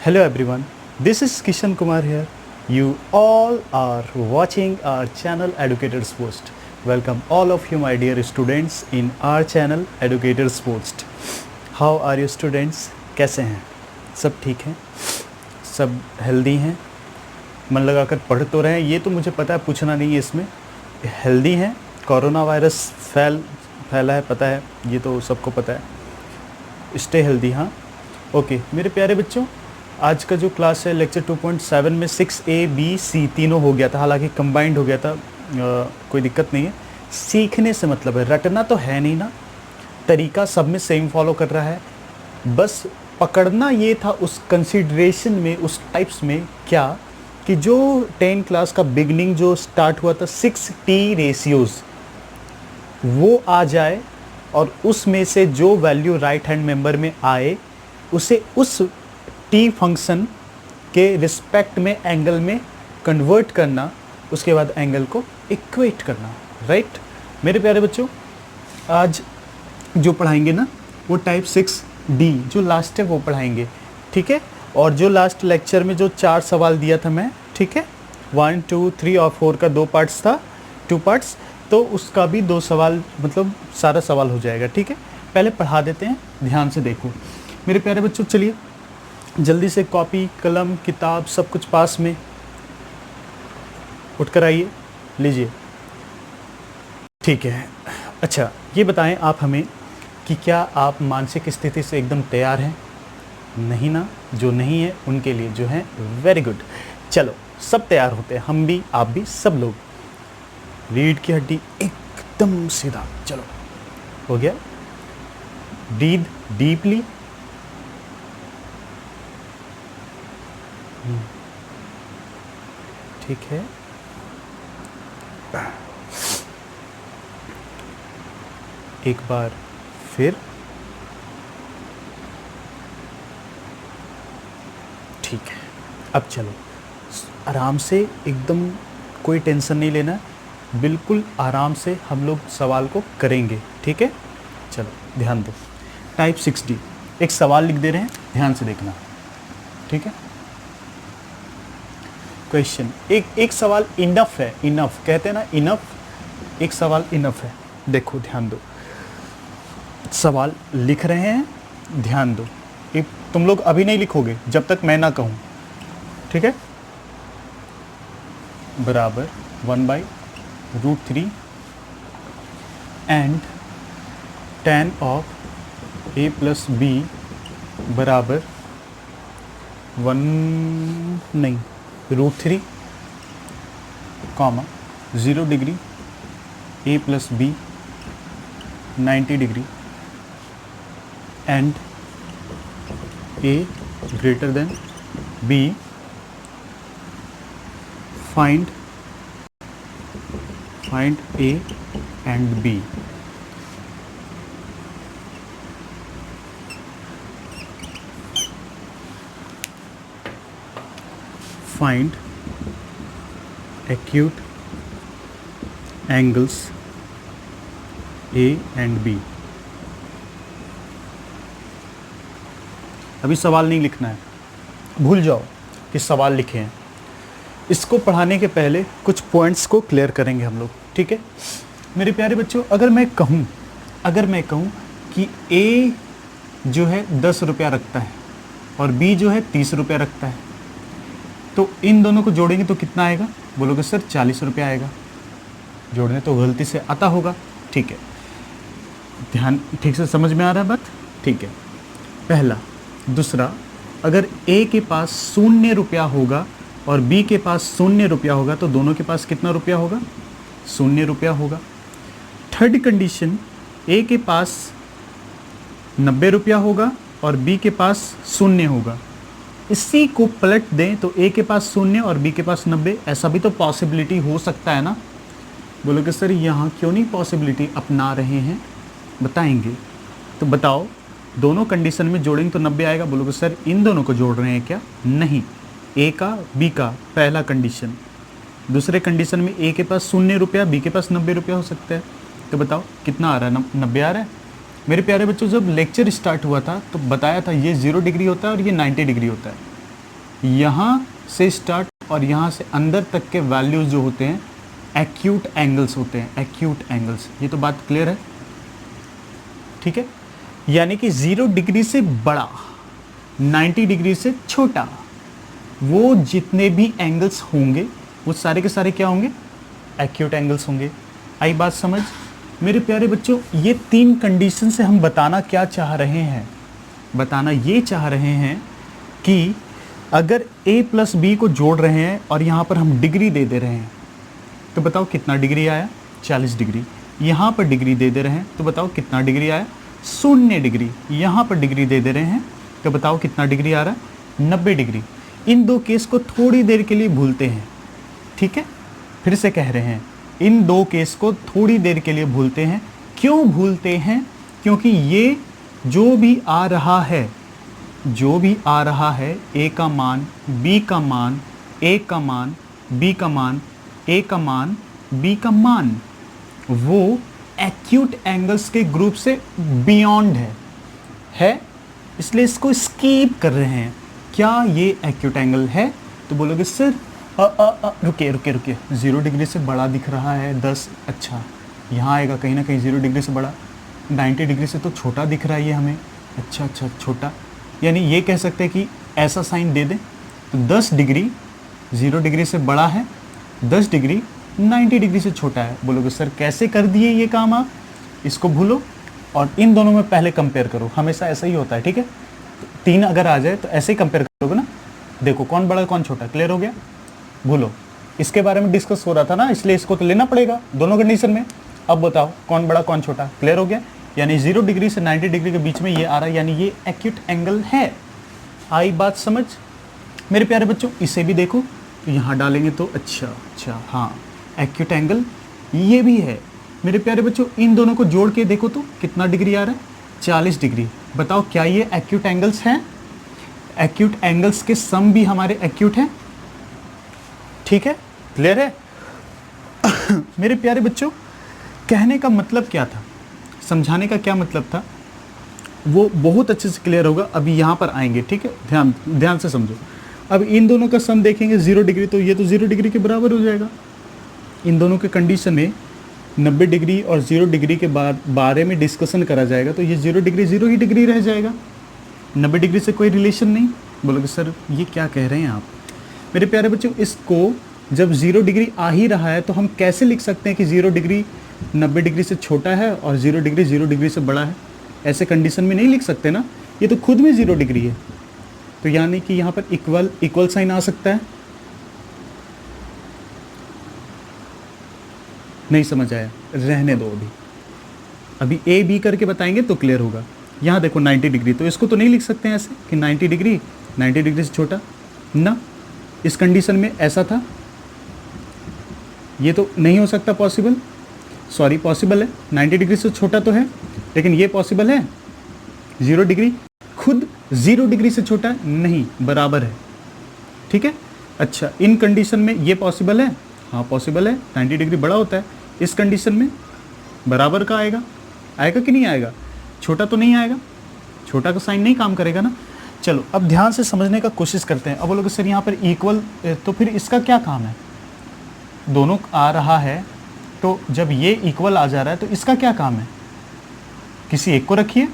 Hello everyone, this is Kishan Kumar here. You all are watching our channel Educators Post. Welcome all of you my dear students in our channel Educators Post. How are you students? कैसे हैं? सब ठीक हैं? सब healthy हैं? मन लगाकर पढ़ तो रहे हैं, ये तो मुझे पता है, पूछना नहीं है इसमें. हेल्दी हैं? कोरोना वायरस फैला है, पता है, ये तो सबको पता है. Stay healthy. हाँ ओके मेरे प्यारे बच्चों, आज का जो क्लास है लेक्चर 2.7 में 6A B C तीनों हो गया था, हालांकि कंबाइंड हो गया था. कोई दिक्कत नहीं है. सीखने से मतलब है, रटना तो है नहीं ना, तरीका सब में सेम फॉलो कर रहा है. बस पकड़ना ये था उस कंसिडरेशन में, उस टाइप्स में क्या कि जो 10 क्लास का बिगनिंग जो स्टार्ट हुआ था 6T रेशियोज़ वो आ जाए और उसमें से जो वैल्यू राइट हैंड मेंबर में आए उसे उस टी फंक्शन के रिस्पेक्ट में एंगल में कन्वर्ट करना, उसके बाद एंगल को इक्वेट करना. राइट मेरे प्यारे बच्चों, आज जो पढ़ाएंगे ना वो टाइप 6D जो लास्ट है वो पढ़ाएंगे, ठीक है. और जो लास्ट लेक्चर में जो 4 सवाल दिया था मैं, ठीक है, 1, 2, 3 और 4 का 2 पार्ट्स था, 2 पार्ट्स, तो उसका भी 2 सवाल, मतलब सारा सवाल हो जाएगा, ठीक है. पहले पढ़ा देते हैं, ध्यान से देखो मेरे प्यारे बच्चों. चलिए जल्दी से कॉपी कलम किताब सब कुछ पास में, उठकर आइए, लीजिए. ठीक है. अच्छा ये बताएं आप हमें कि क्या आप मानसिक स्थिति से एकदम तैयार हैं? नहीं ना, जो नहीं है उनके लिए जो है वेरी गुड. चलो सब तैयार होते हैं, हम भी आप भी सब लोग. रीढ़ की हड्डी एकदम सीधा, चलो हो गया. Breathe deeply. ठीक है. एक बार फिर. ठीक है. अब चलो आराम से, एकदम कोई टेंशन नहीं लेना, बिल्कुल आराम से हम लोग सवाल को करेंगे, ठीक है. चलो ध्यान दो. टाइप 6D एक सवाल लिख दे रहे हैं, ध्यान से देखना, ठीक है. क्वेश्चन एक सवाल इनफ है, इनफ कहते हैं ना, इनफ, एक सवाल इनफ है. देखो ध्यान दो, सवाल लिख रहे हैं, ध्यान दो. एक तुम लोग अभी नहीं लिखोगे जब तक मैं ना कहूँ, ठीक है. बराबर 1/√3 and tan of A + B बराबर 1√3 comma 0 degree A + B 90 degree and A greater than B. Find A and B. Find acute angles A and B. अभी सवाल नहीं लिखना है, भूल जाओ कि सवाल लिखे हैं. इसको पढ़ाने के पहले कुछ पॉइंट्स को क्लियर करेंगे हम लोग, ठीक है मेरे प्यारे बच्चों. अगर मैं कहूँ कि A जो है 10 रुपया रखता है और B जो है 30 रुपया रखता है, तो इन दोनों को जोड़ेंगे तो कितना आएगा? बोलोगे सर 40 रुपया आएगा. जोड़ने तो गलती से आता होगा, ठीक है. ध्यान ठीक से समझ में आ रहा है बात, ठीक है. पहला. दूसरा, अगर A के पास 0 रुपया होगा और B के पास 0 रुपया होगा तो दोनों के पास कितना रुपया होगा? 0 रुपया होगा. थर्ड कंडीशन, A के पास 90 रुपया होगा और B के पास 0 होगा. इसी को पलट दें तो A के पास 0 और B के पास 90, ऐसा भी तो पॉसिबिलिटी हो सकता है ना. बोलोगे सर यहाँ क्यों नहीं पॉसिबिलिटी अपना रहे हैं, बताएंगे. तो बताओ, दोनों कंडीशन में जोड़ेंगे तो 90 आएगा. बोलोगे सर इन दोनों को जोड़ रहे हैं क्या? नहीं, A का B का पहला कंडीशन. दूसरे कंडीशन में A के पास 0 रुपया, B के पास 90 रुपया हो सकता है. तो बताओ कितना आ रहा है? 90 आ रहा है. मेरे प्यारे बच्चों, जब लेक्चर स्टार्ट हुआ था तो बताया था ये 0 डिग्री होता है और ये 90 डिग्री होता है. यहाँ से स्टार्ट और यहाँ से अंदर तक के वैल्यूज जो होते हैं एक्यूट एंगल्स होते हैं, एक्यूट एंगल्स। ये तो बात क्लियर है, ठीक है। यानी कि 0 डिग्री से बड़ा, 90 डिग्री से छोटा, वो जितने भी एंगल्स होंगे वो सारे के सारे क्या होंगे, एक्यूट एंगल्स होंगे। आई बात समझ मेरे प्यारे बच्चों। ये 3 कंडीशन से हम बताना क्या चाह रहे हैं, बताना ये चाह रहे हैं कि अगर a प्लस बी को जोड़ रहे हैं और यहाँ पर हम डिग्री दे दे रहे हैं तो बताओ कितना डिग्री आया, 40 डिग्री। यहाँ पर डिग्री दे दे रहे हैं तो बताओ कितना डिग्री आया, 0 डिग्री। यहाँ पर डिग्री दे दे रहे हैं तो बताओ कितना डिग्री आ रहा है, 90 डिग्री। इन 2 केस को थोड़ी देर के लिए भूलते हैं, ठीक है। फिर से कह रहे हैं, इन 2 केस को थोड़ी देर के लिए भूलते हैं। क्यों भूलते हैं? क्योंकि ये जो भी आ रहा है, जो भी आ रहा है, a का मान, b का मान, a का मान, b का मान, a का मान, b का मान, वो एक्यूट एंगल्स के ग्रुप से बियॉन्ड है, इसलिए इसको स्कीप कर रहे हैं। क्या ये एक्यूट एंगल है? तो बोलोगे सर रुकिए 0 डिग्री से बड़ा दिख रहा है 10, अच्छा यहाँ आएगा कहीं ना कहीं 0 डिग्री से बड़ा, 90 डिग्री से तो छोटा दिख रहा है ये हमें, अच्छा छोटा। यानी ये कह सकते हैं कि ऐसा साइन दे दें तो 10 डिग्री 0 डिग्री से बड़ा है, 10 डिग्री 90 डिग्री से छोटा है। बोलोगे सर कैसे कर दिए ये काम आप? इसको भूलो और इन दोनों में पहले कंपेयर करो, हमेशा ऐसा ही होता है, ठीक है। 3 अगर आ जाए तो ऐसे ही कंपेयर करोगे ना, देखो कौन बड़ा कौन छोटा, क्लियर हो गया। भूलो, इसके बारे में डिस्कस हो रहा था ना, इसलिए इसको तो लेना पड़ेगा दोनों कंडीशन में। अब बताओ कौन बड़ा कौन छोटा, क्लियर हो गया। यानी 0 डिग्री से 90 डिग्री के बीच में ये आ रहा है, यानी ये एक्यूट एंगल है। आई बात समझ मेरे प्यारे बच्चों। इसे भी देखो तो यहाँ डालेंगे तो अच्छा हाँ एक्यूट एंगल ये भी है मेरे प्यारे बच्चों। इन दोनों को जोड़ के देखो तो कितना डिग्री आ रहा है, 40 डिग्री। बताओ क्या ये एक्यूट एंगल्स हैं? एक्यूट एंगल्स के सम भी हमारे एक्यूट हैं, ठीक है, क्लियर है। मेरे प्यारे बच्चों, कहने का मतलब क्या था, समझाने का क्या मतलब था, वो बहुत अच्छे से क्लियर होगा। अभी यहाँ पर आएंगे, ठीक है, ध्यान से समझो। अब इन दोनों का सम देखेंगे 0 डिग्री, तो ये तो 0 डिग्री के बराबर हो जाएगा। इन दोनों के कंडीशन में 90 डिग्री और 0 डिग्री के बारे में डिस्कशन करा जाएगा तो ये 0 डिग्री 0 ही डिग्री रह जाएगा, 90 डिग्री से कोई रिलेशन नहीं। बोलोगे सर ये क्या कह रहे हैं आप? मेरे प्यारे बच्चों, इसको जब 0 डिग्री आ ही रहा है तो हम कैसे लिख सकते हैं कि 0 डिग्री 90 डिग्री से छोटा है और 0 डिग्री से बड़ा है? ऐसे कंडीशन में नहीं लिख सकते ना, ये तो खुद में 0 डिग्री है। तो यानी कि यहाँ पर इक्वल साइन आ सकता है। नहीं समझ आया, रहने दो, अभी ए बी करके बताएंगे तो क्लियर होगा। यहाँ देखो 90 डिग्री, तो इसको तो नहीं लिख सकते हैं ऐसे कि 90 डिग्री से छोटा ना, इस कंडीशन में ऐसा था, ये तो नहीं हो सकता पॉसिबल, सॉरी पॉसिबल है, 90 डिग्री से छोटा तो है लेकिन ये पॉसिबल है 0 डिग्री, खुद 0 डिग्री से छोटा नहीं, बराबर है, ठीक है। अच्छा, इन कंडीशन में ये पॉसिबल है, हाँ पॉसिबल है, 90 डिग्री बड़ा होता है, इस कंडीशन में बराबर का आएगा कि नहीं आएगा? छोटा तो नहीं आएगा, छोटा का साइन नहीं काम करेगा ना। चलो अब ध्यान से समझने का कोशिश करते हैं। अब बोलोगे सर यहाँ पर इक्वल, तो फिर इसका क्या काम है? दोनों आ रहा है तो जब ये इक्वल आ जा रहा है तो इसका क्या काम है? किसी एक को रखिए,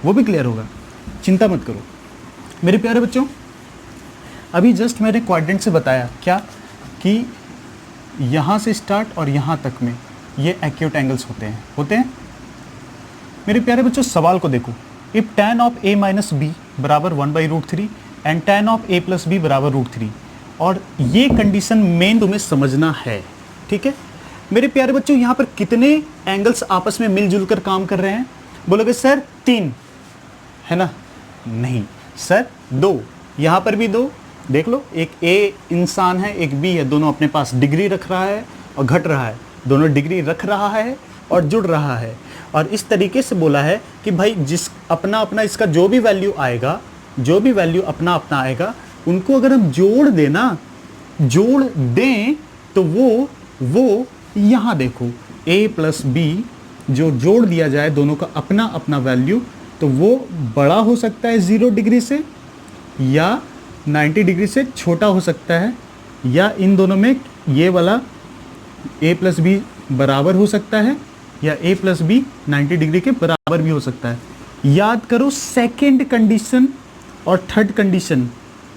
वो भी क्लियर होगा, चिंता मत करो मेरे प्यारे बच्चों। अभी जस्ट मैंने क्वाड्रेंट से बताया क्या कि यहाँ से स्टार्ट और यहाँ तक में ये एक्यूट एंगल्स होते हैं मेरे प्यारे बच्चों। सवाल को देखो, if tan of a minus b बराबर 1/√3 and tan of a plus b बराबर √3, और ये कंडीशन मेन तुम्हें समझना है, ठीक है मेरे प्यारे बच्चों। यहाँ पर कितने एंगल्स आपस में मिलजुल कर काम कर रहे हैं? बोलोगे सर 3 है ना, नहीं सर 2, यहाँ पर भी 2, देख लो, एक A इंसान है एक B है, दोनों अपने पास डिग्री रख रहा है और घट रहा है, दोनों डिग्री रख रहा है और जुड़ रहा है। और इस तरीके से बोला है कि भाई जिस अपना अपना इसका जो भी वैल्यू आएगा, जो भी वैल्यू अपना अपना आएगा, उनको अगर हम जोड़ दें तो वो यहाँ देखो A प्लस B जो जोड़ दिया जाए दोनों का अपना अपना वैल्यू, तो वो बड़ा हो सकता है 0 डिग्री से या 90 डिग्री से छोटा हो सकता है, या इन दोनों में ये वाला a प्लस बी बराबर हो सकता है, या a प्लस बी 90 डिग्री के बराबर भी हो सकता है। याद करो सेकेंड कंडीशन और थर्ड कंडीशन।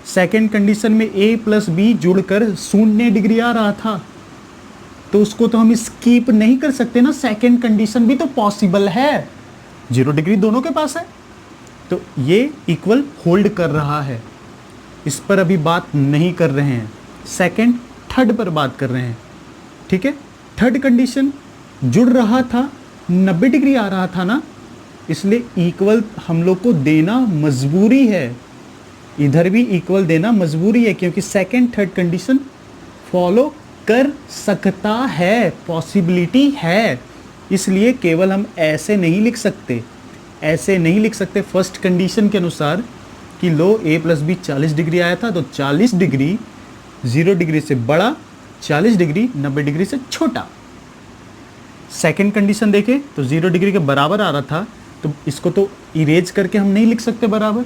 सेकेंड कंडीशन में a प्लस बी जुड़कर 0 डिग्री आ रहा था, तो उसको तो हम स्कीप नहीं कर सकते ना, सेकेंड कंडीशन भी तो पॉसिबल है, 0 डिग्री दोनों के पास है, तो ये इक्वल होल्ड कर रहा है। इस पर अभी बात नहीं कर रहे हैं, सेकेंड थर्ड पर बात कर रहे हैं, ठीक है। थर्ड कंडीशन जुड़ रहा था, 90 डिग्री आ रहा था ना, इसलिए इक्वल हम लोग को देना मजबूरी है, इधर भी इक्वल देना मजबूरी है, क्योंकि सेकेंड थर्ड कंडीशन फॉलो कर सकता है, पॉसिबिलिटी है। इसलिए केवल हम ऐसे नहीं लिख सकते, ऐसे नहीं लिख सकते फर्स्ट कंडीशन के अनुसार कि लो a प्लस बी 40 डिग्री आया था, तो 40 डिग्री 0 डिग्री से बड़ा, 40 डिग्री 90 डिग्री से छोटा। सेकेंड कंडीशन देखें तो 0 डिग्री के बराबर आ रहा था, तो इसको तो इरेज करके हम नहीं लिख सकते बराबर,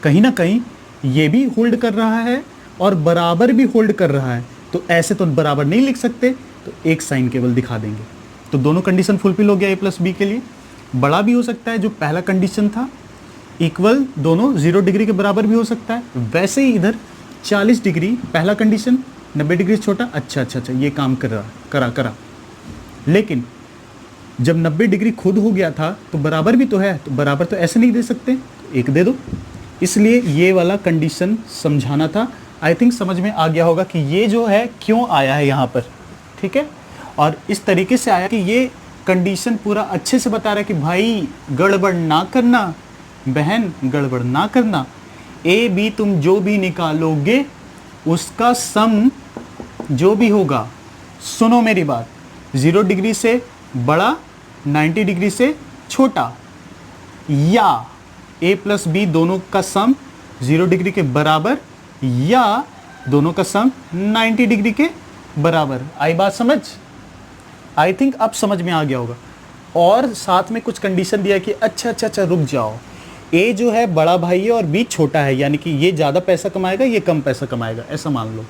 कहीं ना कहीं ये भी होल्ड कर रहा है और बराबर भी होल्ड कर रहा है, तो ऐसे तो बराबर नहीं लिख सकते, तो एक साइन केवल दिखा देंगे। तो दोनों कंडीशन फुलफिल हो गया a प्लस बी के लिए। बड़ा भी हो सकता है जो पहला कंडीशन था, इक्वल दोनों 0 डिग्री के बराबर भी हो सकता है। वैसे ही इधर 40 डिग्री पहला कंडीशन, 90 डिग्री छोटा, अच्छा ये काम कर रहा करा। लेकिन जब 90 डिग्री खुद हो गया था तो बराबर भी तो है, तो बराबर तो ऐसे नहीं दे सकते, तो एक दे दो। इसलिए ये वाला कंडीशन समझाना था। आई थिंक समझ में आ गया होगा कि ये जो है क्यों आया है यहाँ पर, ठीक है। और इस तरीके से आया कि ये कंडीशन पूरा अच्छे से बता रहा है कि भाई गड़बड़ ना करना, बहन गड़बड़ ना करना, ए बी तुम जो भी निकालोगे उसका सम जो भी होगा, सुनो मेरी बात, 0 डिग्री से बड़ा, 90 डिग्री से छोटा, या a प्लस बी दोनों का सम 0 डिग्री के बराबर, या दोनों का सम 90 डिग्री के बराबर। आई बात समझ? आई थिंक अब समझ में आ गया होगा। और साथ में कुछ कंडीशन दिया कि अच्छा रुक जाओ, a जो है बड़ा भाई है और b छोटा है, यानी कि ये ज़्यादा पैसा कमाएगा, ये कम पैसा कमाएगा, ऐसा मान लो,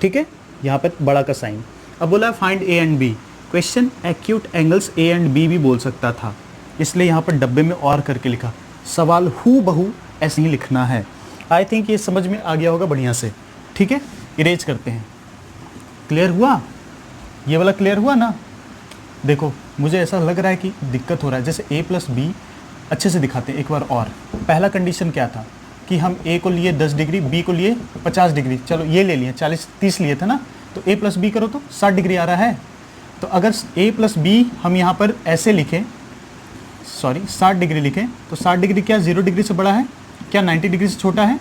ठीक है। यहाँ पर बड़ा का साइन। अब बोला find a and b। Question acute angles a and b भी बोल सकता था, इसलिए यहाँ पर डब्बे में और करके लिखा। सवाल हू बहू ऐसे ही लिखना है। आई थिंक ये समझ में आ गया होगा बढ़िया से, ठीक है। इरेज करते हैं। क्लियर हुआ? ये वाला क्लियर हुआ ना? देखो मुझे ऐसा लग रहा है कि दिक्कत हो रहा है। जैसे a प्लस बी अच्छे से दिखाते हैं एक बार और। पहला कंडीशन क्या था कि हम a को लिए 10 डिग्री, b को लिए 50 डिग्री, चलो ये ले लिए 40-30 लिए थे ना, तो a प्लस बी करो तो 60 डिग्री आ रहा है। तो अगर a प्लस बी हम यहाँ पर ऐसे लिखें, सॉरी 60 डिग्री लिखें, तो 60 डिग्री क्या 0 डिग्री से बड़ा है, क्या 90 डिग्री से छोटा है?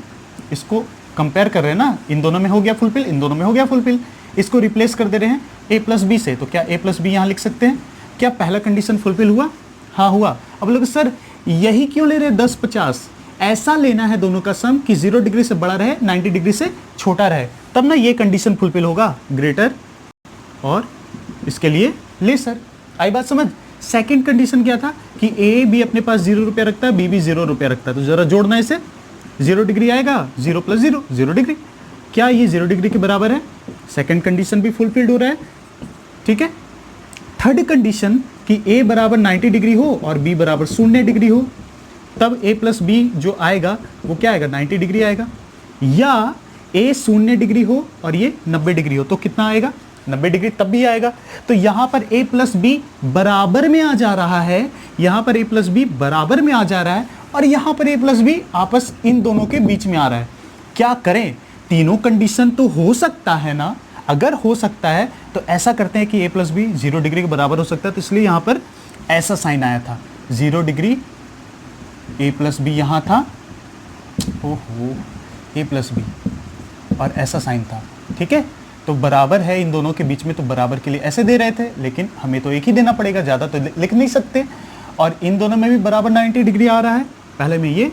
इसको कंपेयर कर रहे हैं ना, इन दोनों में हो गया फुलफिल, इन दोनों में हो गया फुलफिल। इसको रिप्लेस कर दे रहे हैं a प्लस बी से, तो क्या a प्लस बी यहाँ लिख सकते हैं? क्या पहला कंडीशन फुलफिल हुआ? हाँ हुआ। अब लोग सर यही क्यों ले रहे हैं 10-50? ऐसा लेना है दोनों का सम कि 0 डिग्री से बड़ा रहे, 90 डिग्री से छोटा रहे, तब ना ये कंडीशन फुलफिल होगा, ग्रेटर और इसके लिए लेसर। आई बात समझ? सेकंड कंडीशन क्या था कि a भी अपने पास 0 रुपया रखता है, b भी 0 रुपया रखता है, तो जरा जोड़ना इसे, 0 डिग्री आएगा, 0 प्लस 0 0 डिग्री। क्या ये 0 डिग्री के बराबर है? सेकंड कंडीशन भी फुलफिल्ड हो रहा है, ठीक है। थर्ड कंडीशन कि a बराबर 90 डिग्री हो और b बराबर 0 डिग्री हो, तब a प्लस बी जो आएगा वो क्या आएगा? 90 डिग्री आएगा। या a 0 डिग्री हो और ये 90 डिग्री हो, तो कितना आएगा? 90 डिग्री तब भी आएगा। तो यहाँ पर a प्लस बी बराबर में आ जा रहा है, यहाँ पर a प्लस बी बराबर में आ जा रहा है, और यहाँ पर a प्लस बी आपस इन दोनों के बीच में आ रहा है। क्या करें? तीनों कंडीशन तो हो सकता है ना। अगर हो सकता है तो ऐसा करते हैं कि a प्लस बी 0 डिग्री के बराबर हो सकता है, तो इसलिए यहाँ पर ऐसा साइन आया था, 0 डिग्री a प्लस बी यहाँ था, ओहो a प्लस बी, और ऐसा साइन था, ठीक है। तो बराबर है इन दोनों के बीच में, तो बराबर के लिए ऐसे दे रहे थे, लेकिन हमें तो एक ही देना पड़ेगा, ज़्यादा तो लिख नहीं सकते। और इन दोनों में भी बराबर 90 डिग्री आ रहा है, पहले में ये,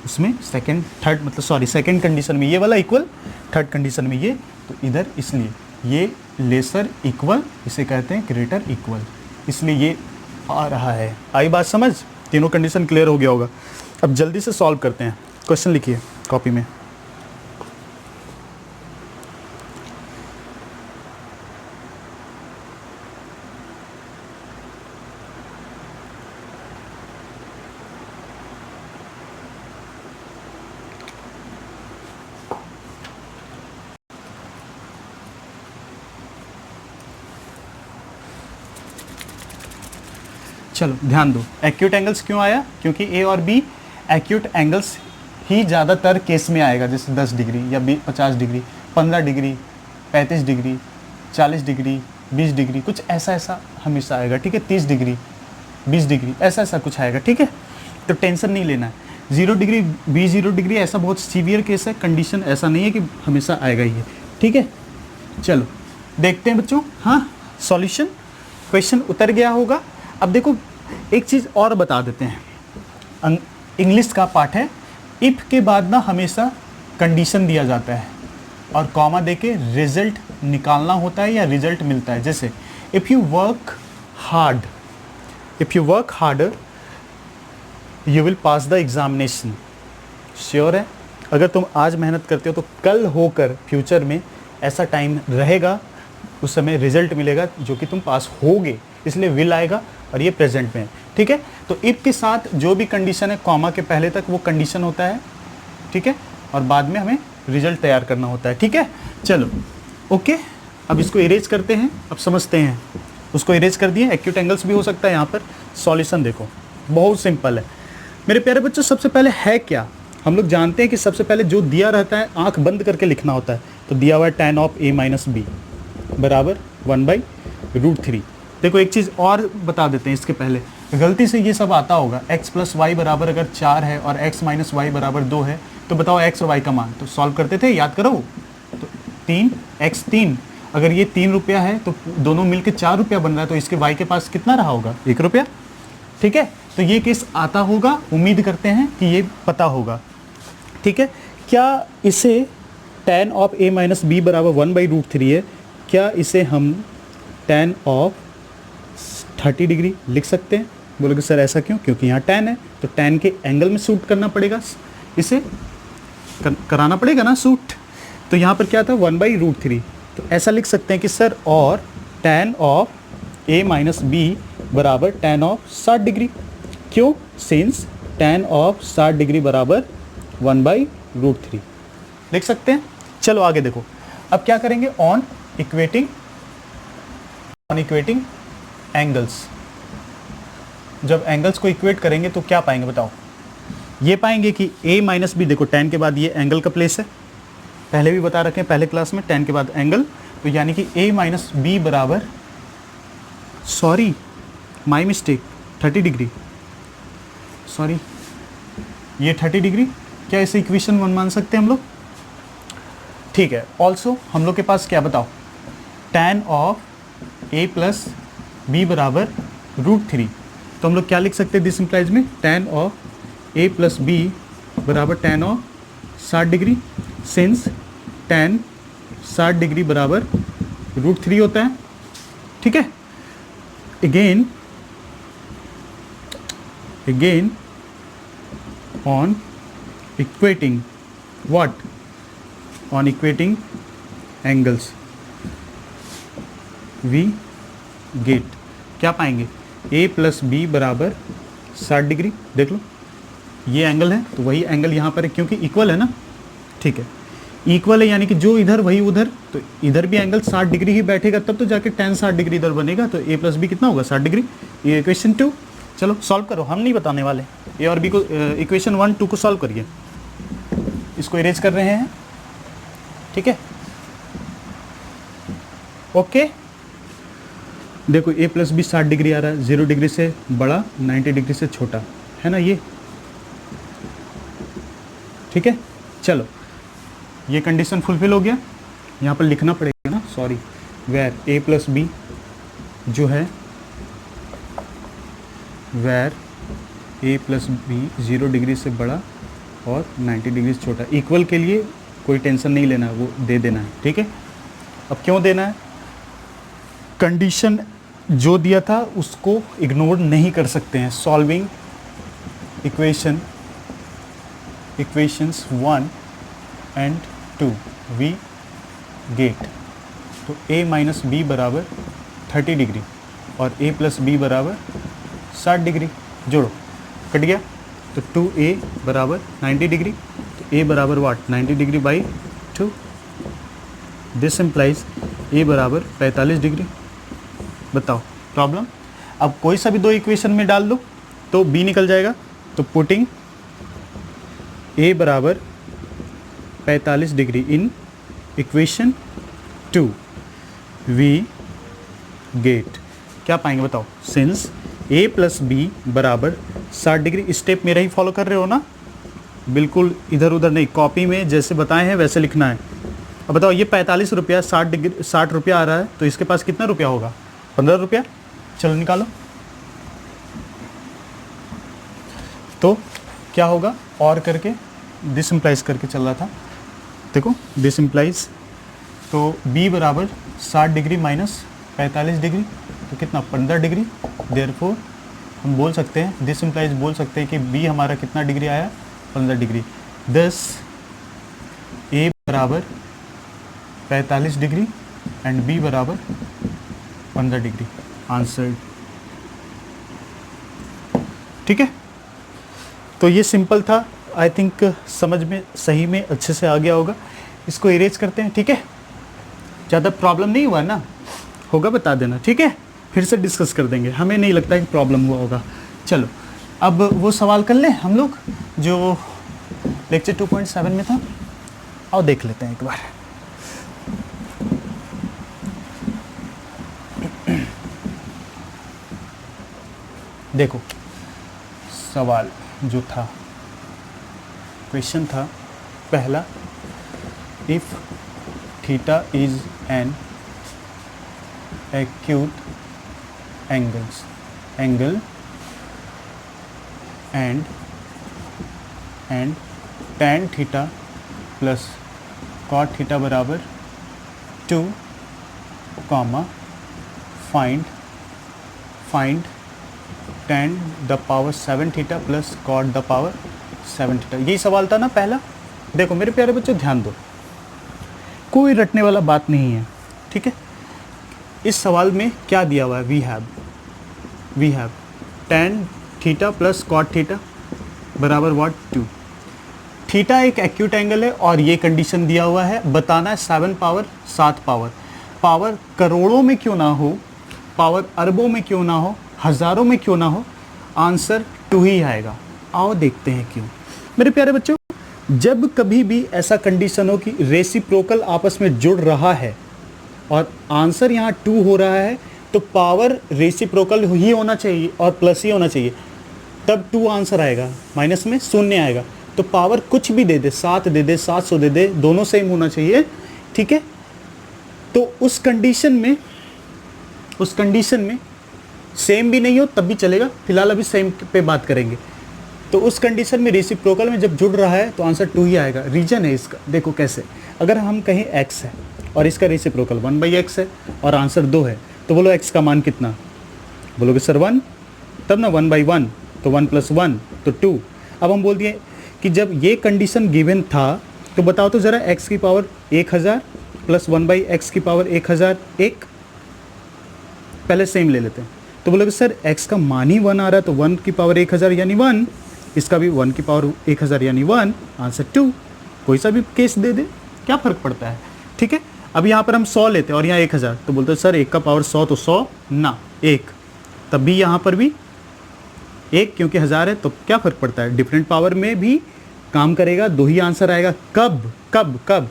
उसमें सेकंड थर्ड मतलब सॉरी सेकंड कंडीशन में ये वाला इक्वल, थर्ड कंडीशन में ये, तो इधर इसलिए ये लेसर इक्वल, इसे कहते हैं ग्रेटर इक्वल, इसलिए ये आ रहा है। आई बात समझ? तीनों कंडीशन क्लियर हो गया होगा। अब जल्दी से सॉल्व करते हैं। क्वेश्चन लिखिए कॉपी में। चलो ध्यान दो, एक्यूट एंगल्स क्यों आया, क्योंकि ए और बी एक्यूट एंगल्स ही ज़्यादातर केस में आएगा, जैसे 10 डिग्री या 50 degree, 15 degree, 35 degree, 40 degree, 20 degree, कुछ ऐसा ऐसा हमेशा आएगा, ठीक है, 30 डिग्री, 20 डिग्री, ऐसा ऐसा कुछ आएगा, ठीक है। तो टेंशन नहीं लेना है। 0 डिग्री, 0 डिग्री ऐसा बहुत सीवियर केस है, कंडीशन ऐसा नहीं है कि हमेशा आएगा ही है, ठीक है। चलो देखते हैं बच्चों, हाँ सॉल्यूशन, क्वेश्चन उतर गया होगा। अब देखो एक चीज़ और बता देते हैं, इंग्लिश का पार्ट है, इफ़ के बाद ना हमेशा कंडीशन दिया जाता है और कॉमा देके रिजल्ट निकालना होता है या रिजल्ट मिलता है। जैसे if you work harder you will pass the examination. Sure है, अगर तुम आज मेहनत करते हो तो कल होकर फ्यूचर में ऐसा टाइम रहेगा, उस समय रिजल्ट मिलेगा जो कि तुम पास होगे, इसलिए विल आएगा और ये प्रेजेंट में है, ठीक है। तो इफ के साथ जो भी कंडीशन है कॉमा के पहले तक वो कंडीशन होता है, ठीक है, और बाद में हमें रिजल्ट तैयार करना होता है, ठीक है। चलो ओके, अब इसको इरेज करते हैं, अब समझते हैं। उसको इरेज कर दिए, एक्यूट एंगल्स भी हो सकता है यहाँ पर। सॉल्यूशन देखो बहुत सिंपल है मेरे प्यारे बच्चों। सबसे पहले है क्या, हम लोग जानते हैं कि सबसे पहले जो दिया रहता है आंख बंद करके लिखना होता है। तो दिया हुआ है tan of a minus b बराबर 1/√3। देखो एक चीज़ और बता देते हैं इसके पहले, गलती से ये सब आता होगा, x प्लस वाई बराबर अगर 4 है और x माइनस वाई बराबर 2 है, तो बताओ x और y का मान। तो सॉल्व करते थे, याद करो, तो 3 अगर ये 3 रुपया है तो दोनों मिलके 4 रुपया बन रहा है, तो इसके y के पास कितना रहा होगा, 1 रुपया, ठीक है। तो ये केस आता होगा, उम्मीद करते हैं कि ये पता होगा, ठीक है। क्या इसे tan of a minus b बराबर 1/√3 है, क्या इसे हम tan ऑफ 30 डिग्री लिख सकते हैं? बोलोगे सर ऐसा क्यों, क्योंकि यहाँ tan है, तो tan के एंगल में सूट करना पड़ेगा, इसे कराना पड़ेगा ना सूट। तो यहाँ पर क्या था 1/√3, तो ऐसा लिख सकते हैं कि सर और tan of a minus b बराबर tan ऑफ 60 डिग्री। क्यों? सिंस tan ऑफ 60 डिग्री बराबर 1/√3 लिख सकते हैं। चलो आगे देखो, अब क्या करेंगे, ऑन इक्वेटिंग एंगल्स। जब एंगल्स को इक्वेट करेंगे तो क्या पाएंगे बताओ, ये पाएंगे कि a माइनस बी, देखो tan के बाद ये एंगल का प्लेस है, पहले भी बता रखे हैं पहले क्लास में, tan के बाद एंगल, तो यानी कि a माइनस बी बराबर, sorry my mistake, 30 degree, sorry ये 30 डिग्री, क्या इसे इक्वेशन 1 मान सकते हैं हम लोग? ठीक है। ऑल्सो हम लोग के पास क्या बताओ, tan of a plus b बराबर √3, तो हम लोग क्या लिख सकते हैं दिस इंप्लाइज में, tan of a plus b बराबर tan of 60 degree, since tan 60 degree बराबर √3 होता है, ठीक है। again on equating what, on equating angles we get, क्या पाएंगे, a प्लस बी बराबर 60 डिग्री। देख लो ये एंगल है तो वही एंगल यहाँ पर है, क्योंकि इक्वल है ना, ठीक है, इक्वल है यानी कि जो इधर वही उधर, तो इधर भी एंगल 60 डिग्री ही बैठेगा, तब तो जाके tan 60 डिग्री इधर बनेगा, तो a प्लस बी कितना होगा 60 डिग्री। ये इक्वेशन 2, चलो सॉल्व करो, हम नहीं बताने वाले, ए और बी को, इक्वेशन 1 2 को सॉल्व करिए, इसको इरेज कर रहे हैं, ठीक है। ओके देखो a प्लस बी 60 डिग्री आ रहा है, 0 डिग्री से बड़ा 90 डिग्री से छोटा है ना ये, ठीक है। चलो ये कंडीशन फुलफिल हो गया, यहाँ पर लिखना पड़ेगा ना, sorry, where a plus b जो है, where a plus b 0 degree से बड़ा और 90 डिग्री से छोटा, इक्वल के लिए कोई टेंशन नहीं लेना है, वो दे देना है, ठीक है। अब क्यों देना है, कंडीशन जो दिया था उसको इग्नोर नहीं कर सकते हैं। Solving equations 1 and 2 we get, तो a माइनस बी बराबर 30 डिग्री और a प्लस बी बराबर 60 डिग्री, जोड़ो, कट गया, तो 2a बराबर 90 डिग्री, तो a बराबर वाट 90 degree by 2, this implies a बराबर 45 डिग्री। बताओ प्रॉब्लम। अब कोई सा भी दो इक्वेशन में डाल दो तो b निकल जाएगा। तो पुटिंग a बराबर 45 degree in equation 2 we get क्या पाएंगे बताओ, सिंस a प्लस बी बराबर 60 डिग्री। स्टेप मेरा ही फॉलो कर रहे हो ना, बिल्कुल इधर उधर नहीं, कॉपी में जैसे बताए हैं वैसे लिखना है। अब बताओ ये 45 रुपया 60 रुपया आ रहा है, तो इसके पास कितना रुपया होगा, 15 रुपया। चलो निकालो, तो क्या होगा, और करके दिस इम्प्लाइज करके चल रहा था, देखो दिस इम्प्लाइज, तो b बराबर 60 डिग्री माइनस 45 डिग्री तो कितना 15 डिग्री। देयरफॉर हम बोल सकते हैं, दिस इम्प्लाइज बोल सकते हैं कि b हमारा कितना डिग्री आया, 15 डिग्री। दस a बराबर 45 डिग्री एंड b बराबर 15 डिग्री, आंसर। ठीक है, तो ये सिंपल था, आई थिंक समझ में सही में अच्छे से आ गया होगा। इसको इरेज करते हैं, ठीक है, ज़्यादा प्रॉब्लम नहीं हुआ ना, होगा बता देना, ठीक है, फिर से डिस्कस कर देंगे, हमें नहीं लगता कि प्रॉब्लम हुआ होगा। चलो अब वो सवाल कर लें हम लोग जो लेक्चर 2.7 में था, और देख लेते हैं एक बार। देखो सवाल जो था, क्वेश्चन था पहला, if theta is N acute angle and tan theta plus cot theta बराबर 2, find tan the power 7 theta plus cot the power 7 theta। यही सवाल था ना पहला। देखो मेरे प्यारे बच्चों ध्यान दो, कोई रटने वाला बात नहीं है, ठीक है। इस सवाल में क्या दिया हुआ है, we have tan theta plus cot theta बराबर व्हाट 2। थीटा एक एक्यूट एंगल है और ये कंडीशन दिया हुआ है, बताना है 7 पावर 7 पावर करोड़ों में क्यों ना हो, पावर अरबों में क्यों ना हो, हज़ारों में क्यों ना हो, आंसर 2 ही आएगा। आओ देखते हैं क्यों। मेरे प्यारे बच्चों, जब कभी भी ऐसा कंडीशन हो कि रेसिप्रोकल आपस में जुड़ रहा है और आंसर यहाँ 2 हो रहा है, तो पावर रेसिप्रोकल ही होना चाहिए और प्लस ही होना चाहिए, तब 2 आंसर आएगा, माइनस में 0 आएगा। तो पावर कुछ भी दे दे, 7 दे दे, 700 दे दे, दोनों सेम होना चाहिए, ठीक है। तो उस कंडीशन में सेम भी नहीं हो तब भी चलेगा, फिलहाल अभी सेम पे बात करेंगे। तो उस कंडीशन में रेसिप्रोकल में जब जुड़ रहा है तो आंसर 2 ही आएगा। रीजन है इसका, देखो कैसे, अगर हम कहें x है और इसका रेसिप्रोकल 1/x है और आंसर 2 है, तो बोलो x का मान कितना, बोलोगे सर 1, तब ना 1/1, तो 1 + 1 तो 2। अब हम बोल दिए कि जब ये कंडीशन गिवन था तो बताओ तो ज़रा x की पावर 1000 प्लस 1/x की पावर 1001, पहले सेम ले लेते हैं। तो बोलोगे सर x का मान ही 1 आ रहा है, तो 1 की पावर 1000 यानी 1, इसका भी 1 की पावर 1000 यानी 1, आंसर 2। कोई सा भी केस दे दे, क्या फ़र्क पड़ता है, ठीक है। अब यहाँ पर हम 100 लेते हैं और यहाँ 1000, तो बोलते हैं सर 1 का पावर 100 तो 100 ना 1, तब भी यहाँ पर भी 1 क्योंकि 1000 है, तो क्या फ़र्क पड़ता है, डिफरेंट पावर में भी काम करेगा, 2 ही आंसर आएगा। कब कब कब,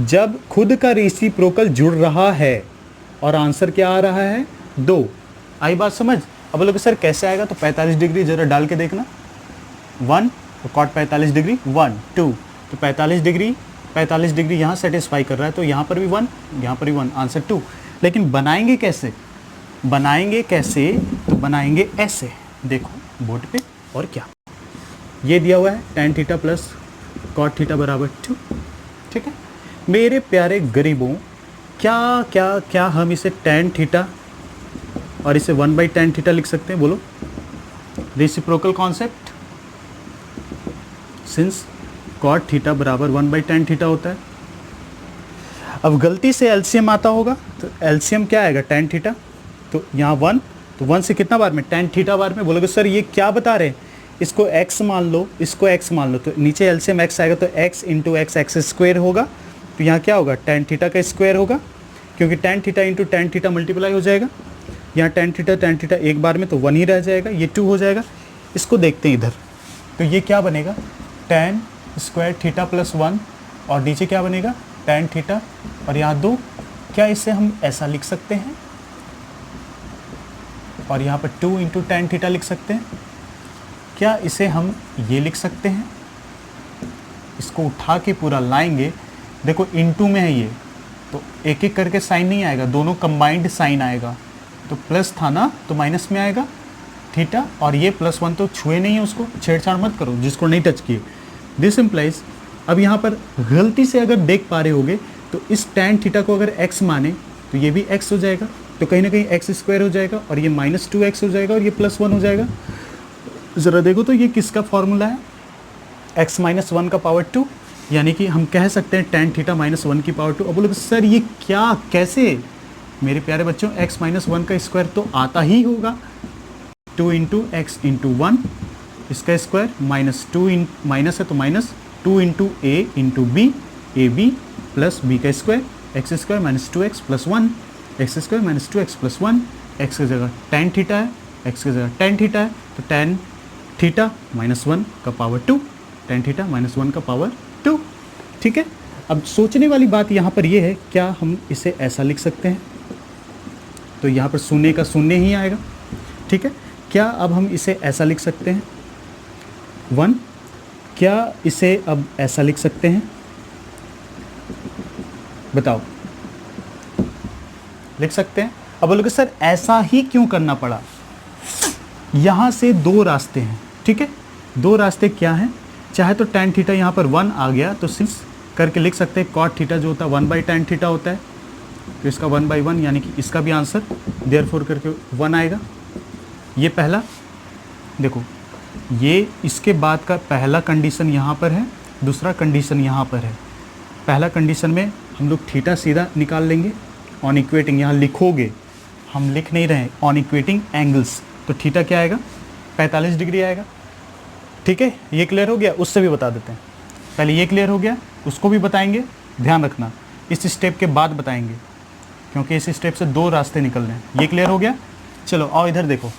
जब खुद का रेसिप्रोकल जुड़ रहा है और आंसर क्या आ रहा है 2। आई बात समझ। अब बोलोगे सर कैसे आएगा, तो 45 डिग्री ज़रा डाल के देखना, 1 तो कॉट 45 डिग्री 1 2, तो 45 डिग्री यहाँ सेटिस्फाई कर रहा है, तो यहाँ पर भी 1, यहाँ पर भी 1, आंसर 2। लेकिन बनाएंगे कैसे, तो बनाएंगे ऐसे, देखो बोर्ड पे, और क्या ये दिया हुआ है tan theta plus cot theta बराबर 2, ठीक है। मेरे प्यारे गरीबों, क्या हम इसे tan थीटा और इसे 1/tan थीटा लिख सकते हैं, बोलो, reciprocal concept, since cot theta बराबर 1/tan थीटा होता है। अब गलती से एलसीएम आता होगा, तो एलसीएम क्या आएगा, tan थीटा, तो यहाँ 1, तो 1 से कितना बार में, tan थीटा बार में। बोलोगे सर ये क्या बता रहे हैं, इसको x मान लो, इसको x मान लो, तो नीचे एलसीएम x आएगा, तो x इंटू x स्क्वायर होगा, तो यहाँ क्या होगा, tan थीटा का स्क्वायर होगा, क्योंकि tan theta into tan theta multiply हो जाएगा। यहाँ tan थीटा एक बार में तो 1 ही रह जाएगा, ये 2 हो जाएगा। इसको देखते हैं इधर, तो ये क्या बनेगा tan स्क्वायर थीटा प्लस 1 और नीचे क्या बनेगा tan थीटा और यहाँ 2। क्या इसे हम ऐसा लिख सकते हैं और यहाँ पर 2 इंटू tan थीटा लिख सकते हैं? क्या इसे हम ये लिख सकते हैं? इसको उठा के पूरा लाएंगे, देखो इनटू में है ये, तो एक एक करके साइन नहीं आएगा, दोनों कंबाइंड साइन आएगा। तो प्लस था ना तो माइनस में आएगा थीटा, और ये +1 तो छुए नहीं है, उसको छेड़छाड़ मत करो जिसको नहीं टच किए। दिस इम्प्लाइज, अब यहाँ पर गलती से अगर देख पा रहे होगे तो इस tan थीटा को अगर x माने तो ये भी x हो जाएगा, तो कहीं ना कहीं x स्क्वायर हो जाएगा और ये -2x हो जाएगा और ये +1 हो जाएगा। ज़रा देखो तो ये किसका फॉर्मूला है, x - 1 का पावर 2, यानी कि हम कह सकते हैं tan थीटा -1 की पावर 2। अब बोलोगे सर ये क्या, कैसे? मेरे प्यारे बच्चों, x - 1 का स्क्वायर तो आता ही होगा, 2 इंटू एक्स इंटू 1, इसका स्क्वायर -2 माइनस है तो -2 into a into b, A B plus B का square, X square -2x plus 1, X square -2x plus 1, X की जगह tan थीटा है, एक्स की जगह tan थीटा है, तो tan थीटा -1 का पावर 2, tan थीटा -1 का पावर 2। ठीक है, अब सोचने वाली बात यहाँ पर ये है, क्या हम इसे ऐसा लिख सकते हैं? तो यहाँ पर शून्य का शून्य ही आएगा। ठीक है, क्या अब हम इसे ऐसा लिख सकते हैं 1? क्या इसे अब ऐसा लिख सकते हैं? बताओ, लिख सकते हैं? अब बोलोगे सर ऐसा ही क्यों करना पड़ा? यहाँ से दो रास्ते हैं। ठीक है, दो रास्ते क्या हैं? चाहे तो tan थीटा यहाँ पर 1 आ गया तो सिर्फ करके लिख सकते हैं cot थीटा जो होता है 1/tan थीटा होता है, तो इसका 1/1 यानी कि इसका भी आंसर देयरफॉर करके 1 आएगा। ये पहला, देखो ये इसके बाद का पहला कंडीशन यहाँ पर है, दूसरा कंडीशन यहाँ पर है। पहला कंडीशन में हम लोग थीटा सीधा निकाल लेंगे, ऑन इक्वेटिंग यहाँ लिखोगे, हम लिख नहीं रहे, ऑन इक्वेटिंग एंगल्स, तो थीटा क्या आएगा 45 डिग्री आएगा। ठीक है, ये क्लियर हो गया? उससे भी बता देते हैं, पहले ये क्लियर हो गया, उसको भी बताएंगे, ध्यान रखना इस स्टेप के बाद बताएंगे, क्योंकि इस स्टेप से दो रास्ते निकल रहे हैं। ये क्लियर हो गया? चलो आओ इधर देखो,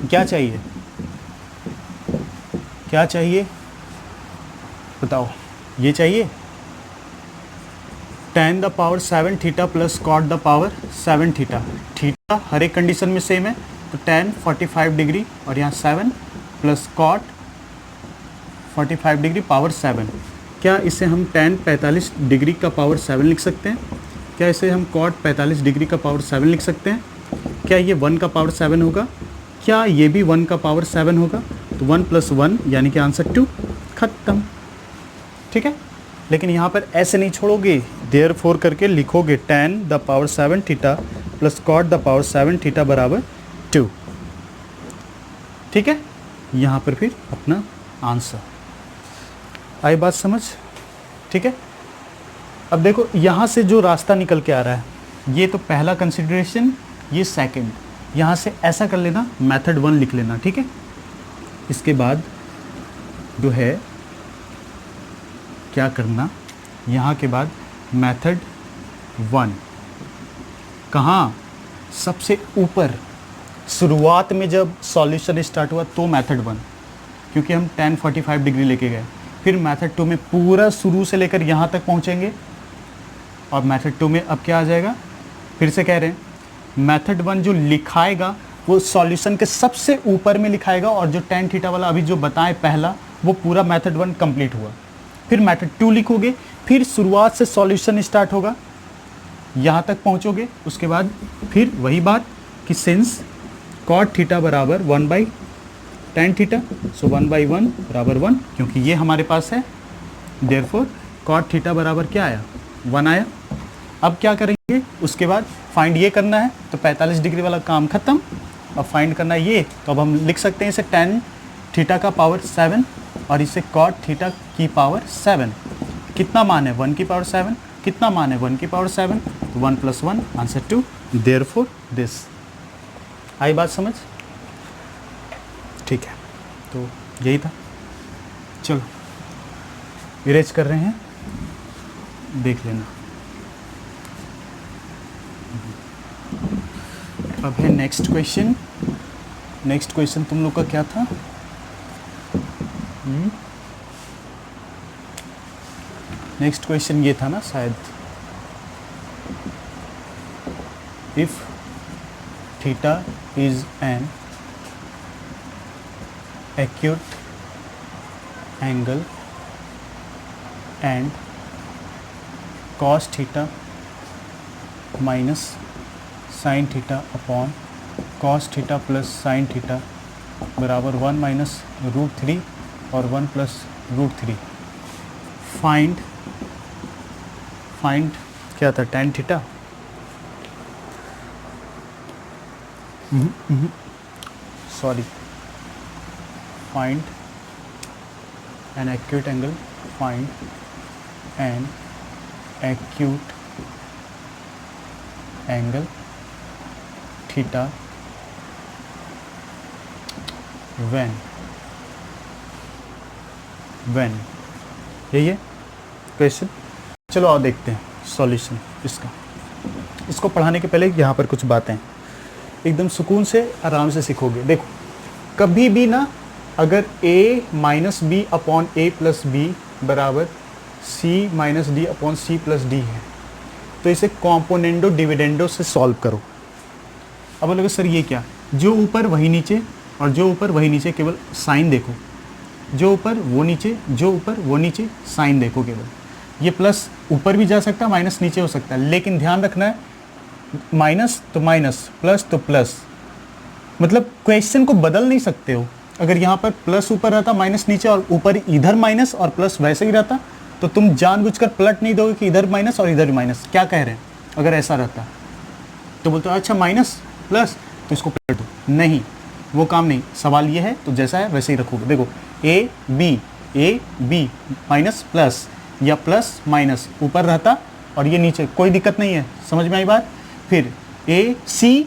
क्या चाहिए, क्या चाहिए बताओ? ये चाहिए tan the power 7 theta plus cot the power 7 theta. Theta हर एक कंडीशन में सेम है, तो tan 45 डिग्री और यहाँ 7 प्लस cot 45 डिग्री पावर 7। क्या इसे हम tan 45 डिग्री का पावर 7 लिख सकते हैं? क्या इसे हम cot 45 डिग्री का पावर 7 लिख सकते हैं? क्या ये 1 का पावर 7 होगा? क्या ये भी 1 का पावर 7 होगा? तो 1 + 1 यानी कि आंसर 2, खत्म। ठीक है, लेकिन यहाँ पर ऐसे नहीं छोड़ोगे, देयरफॉर करके लिखोगे tan the power 7 theta plus cot the power 7 theta बराबर 2। ठीक है, यहाँ पर फिर अपना आंसर। आई बात समझ? ठीक है, अब देखो यहाँ से जो रास्ता निकल के आ रहा है, ये तो पहला कंसिडरेशन, ये सेकंड। यहाँ से ऐसा कर लेना, मेथड 1 लिख लेना। ठीक है, इसके बाद जो है क्या करना, यहाँ के बाद मेथड 1 कहाँ? सबसे ऊपर, शुरुआत में जब सॉल्यूशन स्टार्ट हुआ तो मेथड 1, क्योंकि हम tan 45 डिग्री लेके गए। फिर मेथड 2 में पूरा शुरू से लेकर यहाँ तक पहुँचेंगे, और मेथड 2 में अब क्या आ जाएगा? फिर से कह रहे हैं, मेथड 1 जो लिखाएगा वो सॉल्यूशन के सबसे ऊपर में लिखाएगा, और जो tan थीटा वाला अभी जो बताएं पहला, वो पूरा मेथड 1 कंप्लीट हुआ। फिर मेथड 2 लिखोगे, फिर शुरुआत से सॉल्यूशन स्टार्ट होगा, यहाँ तक पहुँचोगे। उसके बाद फिर वही बात कि सिंस cot थीटा बराबर 1/tan थीटा, सो 1/1 बराबर 1, क्योंकि ये हमारे पास है, देयरफॉर cot थीटा बराबर क्या आया? 1 आया। अब क्या करेंगे? उसके बाद फाइंड ये करना है, तो 45 डिग्री वाला काम खत्म। अब फाइंड करना है ये, तो अब हम लिख सकते हैं इसे tan थीटा का पावर 7 और इसे cot थीटा की पावर 7। कितना मान है? 1 की पावर 7। कितना मान है? 1 की पावर 7। तो 1 + 1 आंसर 2, देयरफॉर दिस। आई बात समझ? ठीक है, तो यही था। चलो इरेज कर रहे हैं, देख लेना। अब है नेक्स्ट क्वेश्चन। नेक्स्ट क्वेश्चन तुम लोग का क्या था? नेक्स्ट क्वेश्चन ये था ना शायद, if theta is N acute angle and cos theta minus sin theta upon cos theta plus sin theta बराबर 1 माइनस रूट 3 और 1 प्लस रूट 3। फाइंड क्या था? tan theta. Sorry, find an acute angle, find an acute angle theta when यही है question. चलो आओ देखते हैं सॉल्यूशन इसका। इसको पढ़ाने के पहले यहाँ पर कुछ बातें एकदम सुकून से आराम से सीखोगे। देखो, कभी भी ना अगर a minus B upon A plus b बराबर c माइनस डी अपॉन सी प्लस डी है, तो इसे कॉम्पोनेंडो डिविडेंडो से सॉल्व करो। अब बोलोगे सर ये क्या? जो ऊपर वही नीचे और जो ऊपर वही नीचे, केवल साइन देखो। जो ऊपर वो नीचे, जो ऊपर वो नीचे, साइन देखो केवल। ये प्लस ऊपर भी जा सकता है, माइनस नीचे हो सकता है, लेकिन ध्यान रखना है माइनस तो माइनस, प्लस तो प्लस, मतलब क्वेश्चन को बदल नहीं सकते हो। अगर यहाँ पर प्लस ऊपर रहता, माइनस नीचे, और ऊपर इधर माइनस और प्लस वैसे ही रहता, तो तुम जानबूझकर पलट नहीं दोगे कि इधर माइनस और इधर माइनस। क्या कह रहे हैं? अगर ऐसा रहता तो बोलते हो अच्छा माइनस प्लस तो इसको पलटो। नहीं, वो काम नहीं। सवाल ये है तो जैसा है वैसे ही रखोगे। देखो ए बी माइनस प्लस या प्लस माइनस ऊपर रहता और ये नीचे, कोई दिक्कत नहीं है। समझ में आई बात? फिर ए सी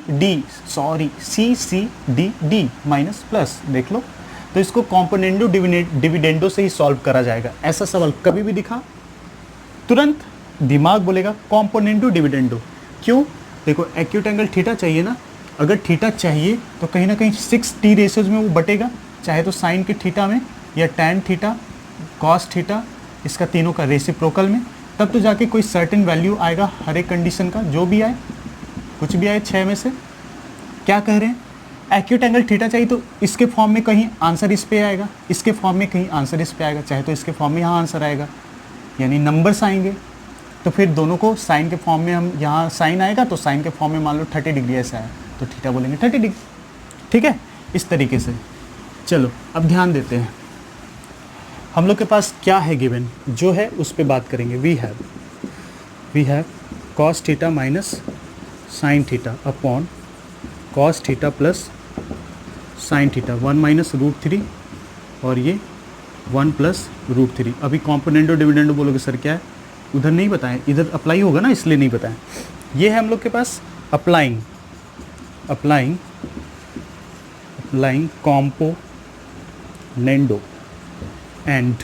सी डी माइनस प्लस, देख लो। तो इसको कॉम्पोनेंडो डिविडेंडो से ही सॉल्व करा जाएगा। ऐसा सवाल कभी भी दिखा, तुरंत दिमाग बोलेगा कॉम्पोनेंडो डिविडेंडो। क्यों? देखो एक्यूट एंगल थीटा चाहिए ना, अगर थीटा चाहिए तो कहीं ना कहीं 6t रेशियोज में वो बटेगा, चाहे तो साइन के थीटा में या टैन थीटा, कॉस थीटा, इसका तीनों का रेसिप्रोकल में, तब तो जाके कोई सर्टेन वैल्यू आएगा हर एक कंडीशन का, जो भी आए, कुछ भी आए 6 में से। क्या कह रहे हैं? एक्यूट एंगल थीटा चाहिए तो इसके फॉर्म में कहीं आंसर इस पे आएगा, इसके फॉर्म में कहीं आंसर इस पे आएगा, चाहे तो इसके फॉर्म में यहाँ आंसर आएगा, यानी नंबर्स आएंगे। तो फिर दोनों को साइन के फॉर्म में, हम यहाँ साइन आएगा तो साइन के फॉर्म में मान लो 30 डिग्री ऐसा है तो थीटा बोलेंगे 30 डिग्री। ठीक है, इस तरीके से। चलो अब ध्यान देते हैं, हम लोग के पास क्या है गिवन, जो है उस पर बात करेंगे। We have cos theta minus sine theta upon cos theta plus sine theta, 1 minus root 3 और ये 1 प्लस रूट 3। अभी कॉम्पोनेंडो डिविडेंडो बोलोगे सर क्या है? उधर नहीं बताएं, इधर अप्लाई होगा ना, इसलिए नहीं बताएं। ये है हम लोग के पास applying componendo and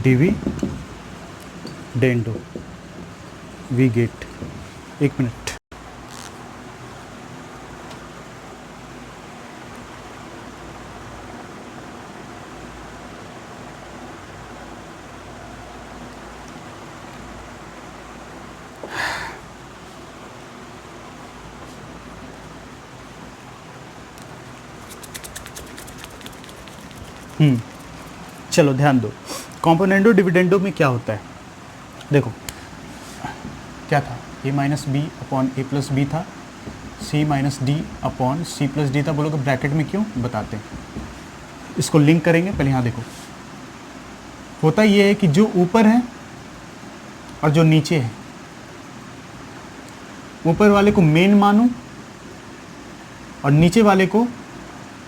dividendo, we get, एक मिनट, चलो ध्यान दो। कॉम्पोनेंडो डिविडेंडो में क्या होता है? देखो क्या था, A minus B upon A plus B था, सी माइनस डी अपॉन सी प्लस डी था। बोलोगे ब्रैकेट में क्यों? बताते हैं, इसको लिंक करेंगे। पहले यहाँ देखो, होता ये है कि जो ऊपर है और जो नीचे है, ऊपर वाले को मेन मानो और नीचे वाले को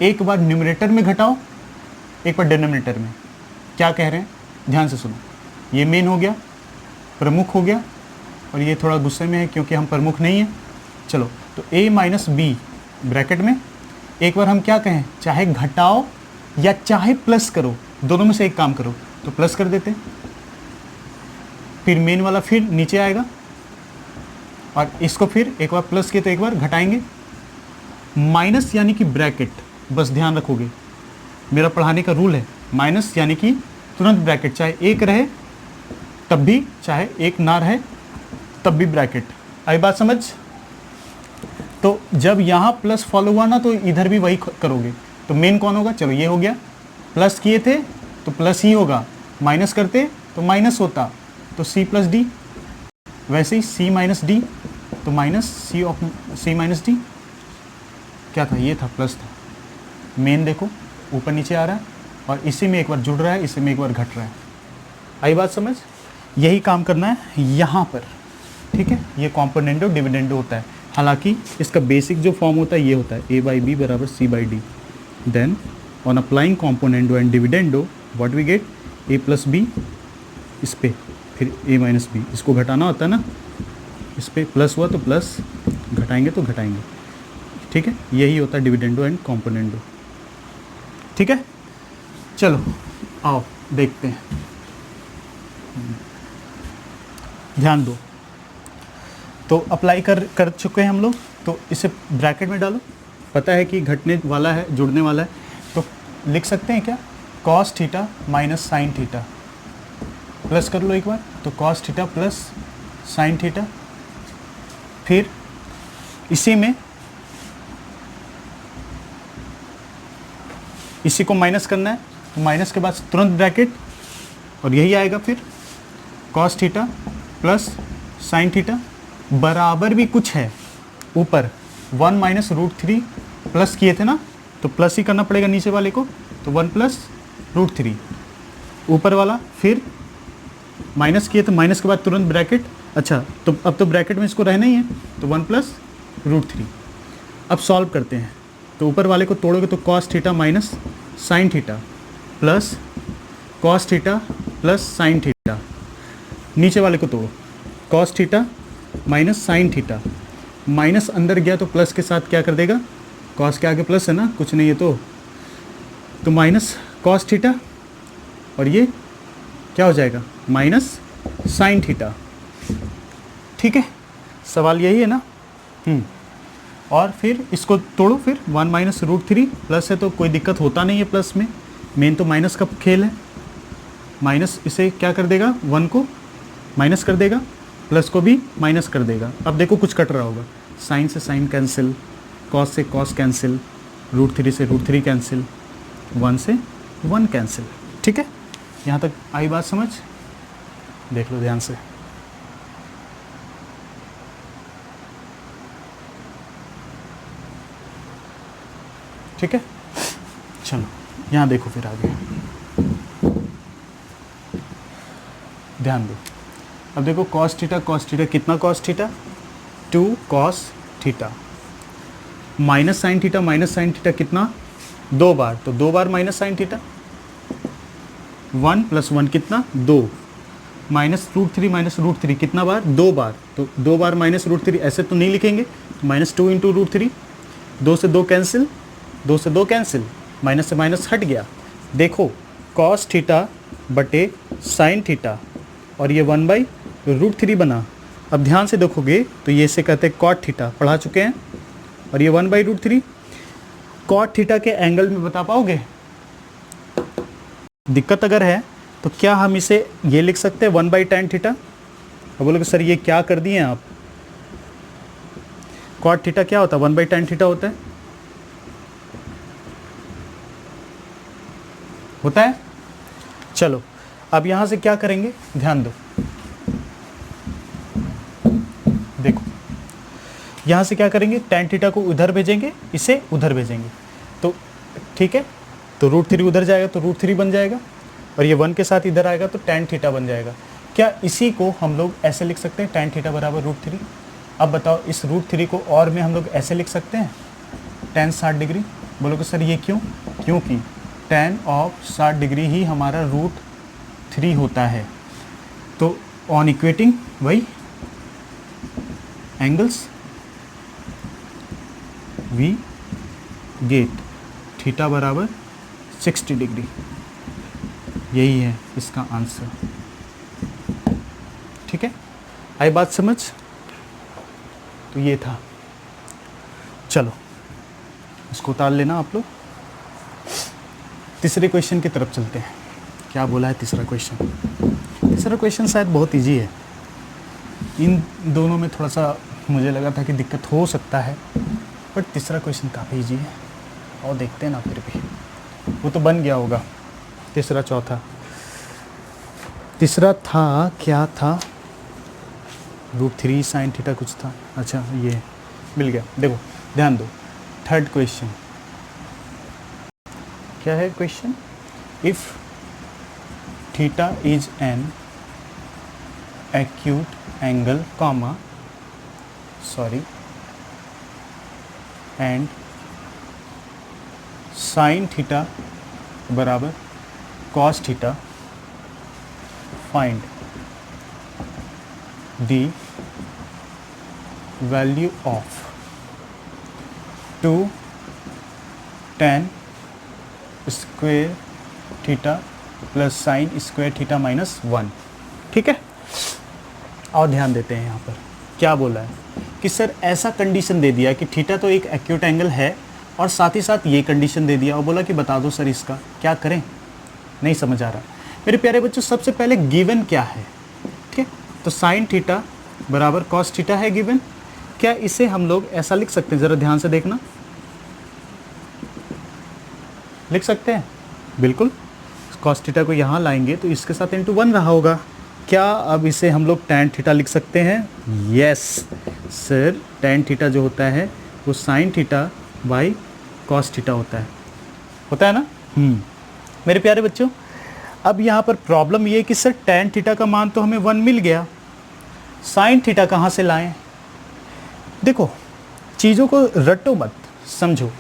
एक बार न्यूमरेटर में घटाओ, एक बार डिनोमिनेटर में। क्या कह रहे हैं? ध्यान से सुनो। ये मेन हो गया, प्रमुख हो गया, और ये थोड़ा गुस्से में है क्योंकि हम प्रमुख नहीं हैं। चलो तो a माइनस बी ब्रैकेट में, एक बार हम क्या कहें, चाहे घटाओ या चाहे प्लस करो, दोनों में से एक काम करो, तो प्लस कर देते हैं। फिर मेन वाला फिर नीचे आएगा और इसको फिर एक बार प्लस किए तो एक बार घटाएंगे, माइनस यानी कि ब्रैकेट, बस ध्यान रखोगे, मेरा पढ़ाने का रूल है, माइनस यानी कि तुरंत ब्रैकेट, चाहे एक रहे तब भी, चाहे एक ना रहे तब भी ब्रैकेट। आई बात समझ? तो जब यहाँ प्लस फॉलो हुआ ना तो इधर भी वही करोगे। तो मेन कौन होगा? चलो ये हो गया, प्लस किए थे तो प्लस ही होगा, माइनस करते तो माइनस होता, तो सी प्लस डी। वैसे ही सी माइनस डी, तो minus c of c minus d क्या था? ये था, प्लस था। मेन देखो ऊपर नीचे आ रहा है और इसी में एक बार जुड़ रहा है, इसी में एक बार घट रहा है। आई बात समझ? यही काम करना है यहाँ पर, ठीक है। ये कॉम्पोनेंडो डिविडेंडो होता है, हालांकि इसका बेसिक जो फॉर्म होता है ये होता है ए बाई बी बराबर C by D. Then on applying componendo and dividendo what we get? A plus B, इस पे फिर ए माइनस बी, इसको घटाना होता है ना, इस पे प्लस हुआ तो प्लस, घटाएंगे तो घटाएंगे, ठीक है। यही होता है डिविडेंडो एंड कॉम्पोनेंडो, ठीक है। चलो आओ देखते हैं, ध्यान दो। तो अप्लाई कर चुके हैं हम लोग, तो इसे ब्रैकेट में डालो, पता है कि घटने वाला है, जुड़ने वाला है, तो लिख सकते हैं क्या? Cos theta minus sine theta, plus कर लो एक बार, तो cos theta plus sine theta. फिर इसी में इसी को माइनस करना है, तो माइनस के बाद तुरंत ब्रैकेट और यही आएगा फिर cos theta plus sine theta, बराबर भी कुछ है ऊपर 1 माइनस रूट 3, प्लस किए थे ना तो प्लस ही करना पड़ेगा नीचे वाले को, तो 1 प्लस रूट 3 ऊपर वाला, फिर माइनस किए तो माइनस के बाद तुरंत ब्रैकेट। अच्छा तो अब तो ब्रैकेट में इसको रहना ही है, तो 1 प्लस रूट 3। अब सॉल्व करते हैं, तो ऊपर वाले को तोड़ोगे तो cos theta minus sine theta plus cos theta plus sine theta, नीचे वाले को तोड़ो, cos theta minus sine theta, minus अंदर गया तो प्लस के साथ क्या कर देगा? कॉस के आगे प्लस है ना, कुछ नहीं है तो माइनस कॉस थीटा, और ये क्या हो जाएगा? माइनस साइन थीटा, ठीक है। सवाल यही है ना? और फिर इसको तोड़ो, फिर 1 माइनस रूट 3, प्लस है तो कोई दिक्कत होता नहीं है प्लस में, मेन तो माइनस का खेल है। माइनस इसे क्या कर देगा? 1 को माइनस कर देगा, प्लस को भी माइनस कर देगा। अब देखो कुछ कट रहा होगा, साइन से साइन कैंसिल, कॉस से कॉस कैंसिल, रूट 3 से रूट 3 कैंसिल, 1 से 1 कैंसिल, ठीक है। यहाँ तक आई बात समझ? देख लो ध्यान से। ठीक है, चलो यहाँ देखो फिर आगे ध्यान दो। अब देखो कॉस थीटा कितना cos theta? 2 cos theta, minus sine theta कितना? 2 बार, तो 2 बार माइनस साइन थीटा, 1 प्लस 1 कितना? 2, माइनस रूट 3 कितना बार? 2 बार, तो 2 बार माइनस रूट 3, ऐसे तो नहीं लिखेंगे, माइनस 2 इंटू रूट 3, 2 से 2 कैंसिल, 2 से 2 कैंसिल, माइनस से माइनस हट गया। देखो कॉस थीटा बटे साइन थीटा, और ये 1 बाई रूट 3 बना। अब ध्यान से देखोगे तो ये से कहते हैं कॉट थीटा, पढ़ा चुके हैं, और ये 1 बाई रूट 3 कॉट थीटा के एंगल में बता पाओगे? दिक्कत अगर है तो क्या हम इसे ये लिख सकते हैं 1 बाई टैन थीटा? अब बोलोगे सर ये क्या कर दिए आप, कॉट थीटा क्या होता है? 1 बाई टैन थीटा होता है। चलो अब यहाँ से क्या करेंगे, ध्यान दो, देखो यहाँ से क्या करेंगे, टैन थीटा को उधर भेजेंगे, इसे उधर भेजेंगे, तो ठीक है, तो रूट 3 उधर जाएगा तो रूट 3 बन जाएगा, और ये 1 के साथ इधर आएगा तो टैन थीटा बन जाएगा। क्या इसी को हम लोग ऐसे लिख सकते हैं, टैन थीटा बराबर रूट 3? अब बताओ इस रूट 3 को और में हम लोग ऐसे लिख सकते हैं, टैन 60 डिग्री। बोलोगे सर ये क्यों? क्योंकि टैन ऑफ 60 डिग्री ही हमारा रूट 3 होता है। तो ऑन इक्वेटिंग वही एंगल्स वी गेट थीटा बराबर 60 डिग्री, यही है इसका आंसर, ठीक है। आई बात समझ? तो ये था। चलो इसको उतार लेना आप लोग। तीसरे क्वेश्चन की तरफ चलते हैं। क्या बोला है तीसरा क्वेश्चन? तीसरा क्वेश्चन शायद बहुत इजी है। इन दोनों में थोड़ा सा मुझे लगा था कि दिक्कत हो सकता है, बट तीसरा क्वेश्चन काफ़ी इजी है। और देखते हैं ना, फिर भी वो तो बन गया होगा। तीसरा चौथा, तीसरा था क्या था? √3 sin थीटा कुछ था। अच्छा ये मिल गया। देखो ध्यान दो, थर्ड क्वेश्चन क्या है question? If theta is an acute angle comma and sine theta बराबर cos theta, find the value of 2 tan square theta plus sine square theta -1। ठीक है, और ध्यान देते हैं यहाँ पर क्या बोला है कि सर ऐसा कंडीशन दे दिया कि थीटा तो एक एक्यूट एंगल है और साथ ही साथ ये कंडीशन दे दिया और बोला कि बता दो सर इसका क्या करें। नहीं समझ आ रहा मेरे प्यारे बच्चों। सबसे पहले गिवन क्या है? ठीक है, तो साइन थीटा बराबर कॉस थीटा है गिवन। क्या इसे हम लोग ऐसा लिख सकते हैं? ज़रा ध्यान से देखना, लिख सकते हैं बिल्कुल। कॉस थीटा को यहाँ लाएंगे तो इसके साथ इंटू 1 रहा होगा। क्या अब इसे हम लोग tan थीटा लिख सकते हैं? यस सर, tan थीटा जो होता है वो sine theta by cos theta होता है ना। मेरे प्यारे बच्चों, अब यहाँ पर प्रॉब्लम ये है कि सर tan थीटा का मान तो हमें 1 मिल गया, साइन थीटा कहाँ से लाएं? देखो चीज़ों को रटो मत, समझो।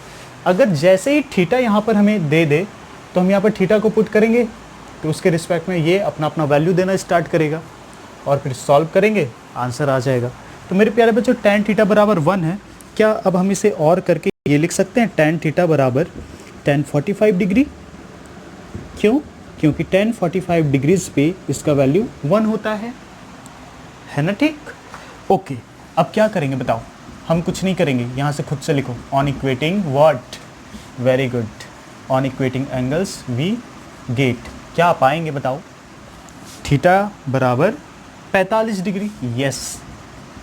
अगर जैसे ही थीटा यहाँ पर हमें दे दे तो हम यहाँ पर थीटा को पुट करेंगे तो उसके रिस्पेक्ट में ये अपना अपना वैल्यू देना स्टार्ट करेगा और फिर सॉल्व करेंगे, आंसर आ जाएगा। तो मेरे प्यारे बच्चों tan थीटा बराबर 1 है। क्या अब हम इसे और करके ये लिख सकते हैं tan थीटा बराबर tan 45 डिग्री? क्यों? क्योंकि tan 45 डिग्रीज पे इसका वैल्यू 1 होता है ना। ठीक, ओके। अब क्या करेंगे बताओ? हम कुछ नहीं करेंगे, यहाँ से खुद से लिखो on equating what, very good, on equating angles we get क्या पाएंगे बताओ? थीटा बराबर 45 डिग्री। यस,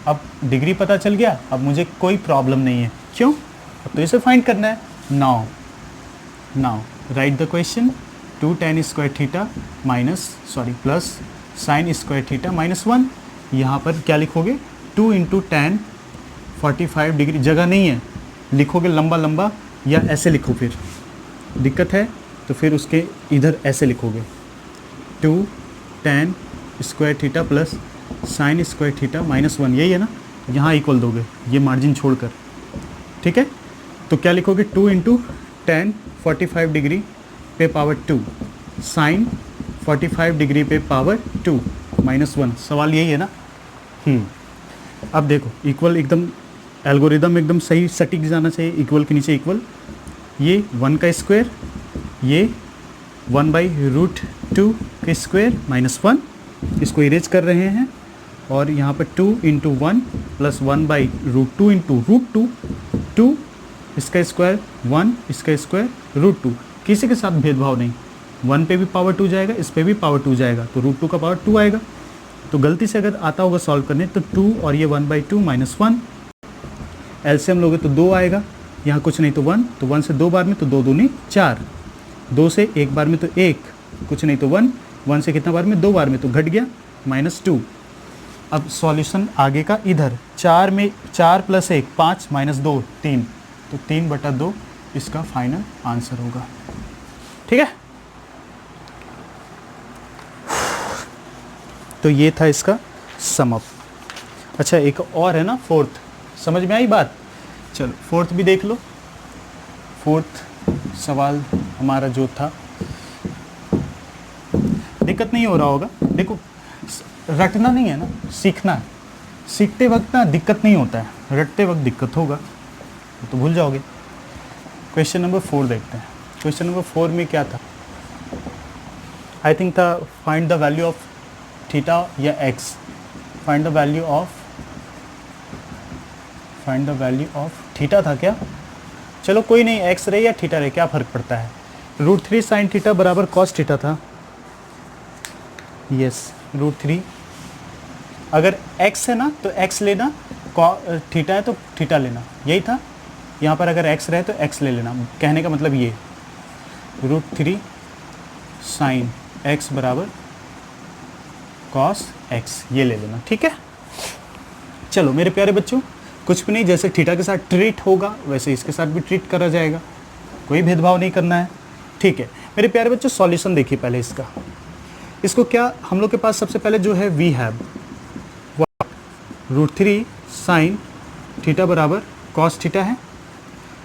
अब डिग्री पता चल गया, अब मुझे कोई प्रॉब्लम नहीं है। क्यों? अब तो इसे फाइंड करना है। Now right the question. 2 tan square theta plus sine square theta -1। यहाँ पर क्या लिखोगे? 2 इंटू tan 45 डिग्री, जगह नहीं है, लिखोगे लंबा लंबा या ऐसे लिखो, फिर दिक्कत है तो फिर उसके इधर ऐसे लिखोगे 2 tan square theta plus sine square theta -1, यही है ना। यहाँ इक्वल दोगे ये मार्जिन छोड़कर, ठीक है। तो क्या लिखोगे? 2 इंटू tan 45 डिग्री पे पावर 2 साइन 45 डिग्री पे पावर 2 -1। सवाल यही है ना। अब देखो इक्वल एकदम एल्गोरिदम एकदम सही सटीक जाना चाहिए। इक्वल के नीचे इक्वल, ये 1 का स्क्वायर, ये 1/√2 का स्क्वायर -1, इसको इरेज कर रहे हैं। और यहाँ पर 2 इंटू 1 प्लस 1/√2 इंटू √2, 2 इसका स्क्वायर 1 इसका स्क्वायर √2। किसी के साथ भेदभाव नहीं, 1 पे भी पावर 2 जाएगा, इस पे भी पावर 2 जाएगा, तो √2 का पावर 2 आएगा। तो गलती से अगर आता होगा सॉल्व करने तो 2 और ये 1/2 -1, एलसीएम लोगे तो 2 आएगा। यहाँ कुछ नहीं तो 1, तो 1 से 2 बार में तो 2 दूनी 4, 2 से 1 बार में तो 1, कुछ नहीं तो 1, 1 से कितना बार में? 2 बार में, तो घट गया -2। अब सॉल्यूशन आगे का इधर 4 में 4 + 1 5 -2 3, तो 3/2 इसका फाइनल आंसर होगा। ठीक है, तो ये था इसका सम अप। अच्छा एक और है ना, फोर्थ, समझ में आई बात? चलो फोर्थ भी देख लो। फोर्थ सवाल हमारा जो था, दिक्कत नहीं हो रहा होगा। देखो रटना नहीं है ना, सीखना है। सीखते वक्त ना दिक्कत नहीं होता है, रटते वक्त दिक्कत होगा तो भूल जाओगे। क्वेश्चन नंबर 4 देखते हैं। क्वेश्चन नंबर 4 में क्या था? आई थिंक था find the value of theta या X. Find the value of theta था क्या? चलो कोई नहीं, एक्स रहे या थीटा रहे क्या फ़र्क पड़ता है। √3 साइन थीटा बराबर कॉस थीटा था। यस, √3 अगर x है ना तो x लेना, थीटा है तो थीटा लेना, यही था। यहाँ पर अगर x रहे तो x ले लेना। कहने का मतलब ये √3 साइन x बराबर कॉस x, ये ले लेना, ठीक है। चलो मेरे प्यारे बच्चों, कुछ भी नहीं, जैसे थीटा के साथ ट्रीट होगा वैसे इसके साथ भी ट्रीट करा जाएगा, कोई भेदभाव नहीं करना है, ठीक है। मेरे प्यारे बच्चों सॉल्यूशन देखिए पहले इसका। इसको क्या हम लोग के पास सबसे पहले जो है वी हैव √3 साइन थीटा बराबर कॉस थीटा है।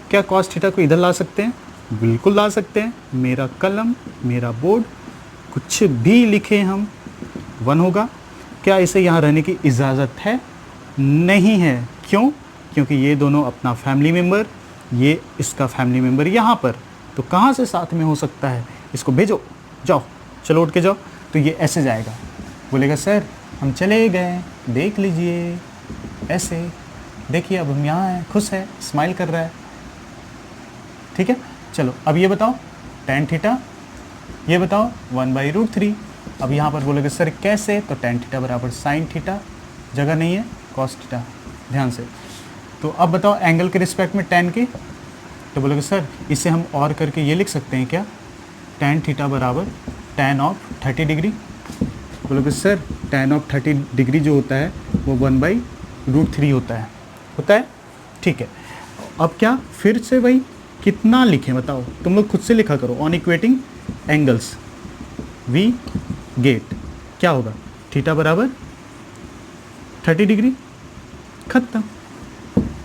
क्या कॉस थीटा को इधर ला सकते हैं? बिल्कुल ला सकते हैं। मेरा कलम, मेरा बोर्ड, कुछ भी लिखे हम 1 होगा। क्या इसे यहाँ रहने की इजाज़त है? नहीं है। क्यों? क्योंकि ये दोनों अपना फैमिली मेम्बर, ये इसका फैमिली मेम्बर यहाँ पर, तो कहाँ से साथ में हो सकता है? इसको भेजो, जाओ, चलो उठ के जाओ। तो ये ऐसे जाएगा, बोलेगा सर हम चले गए, देख लीजिए, ऐसे देखिए अब हम यहाँ हैं, खुश है, स्माइल कर रहा है, ठीक है। चलो अब ये बताओ tan थीटा, ये बताओ 1/√3। अब यहाँ पर बोलेगा सर कैसे? तो tan थीटा बराबर साइन थीटा, जगह नहीं है, कॉस थीटा, ध्यान से। तो अब बताओ एंगल के रिस्पेक्ट में tan के, तो बोलेगा सर इसे हम और करके ये लिख सकते हैं क्या? tan थीटा बराबर tan ऑफ 30 डिग्री। बोलोगे सर tan ऑफ 30 डिग्री जो होता है वो 1/√3 होता है, ठीक है। अब क्या फिर से वही कितना लिखें बताओ, तुम लोग खुद से लिखा करो। On equating angles we get क्या होगा? थीटा बराबर 30 डिग्री, खत्म,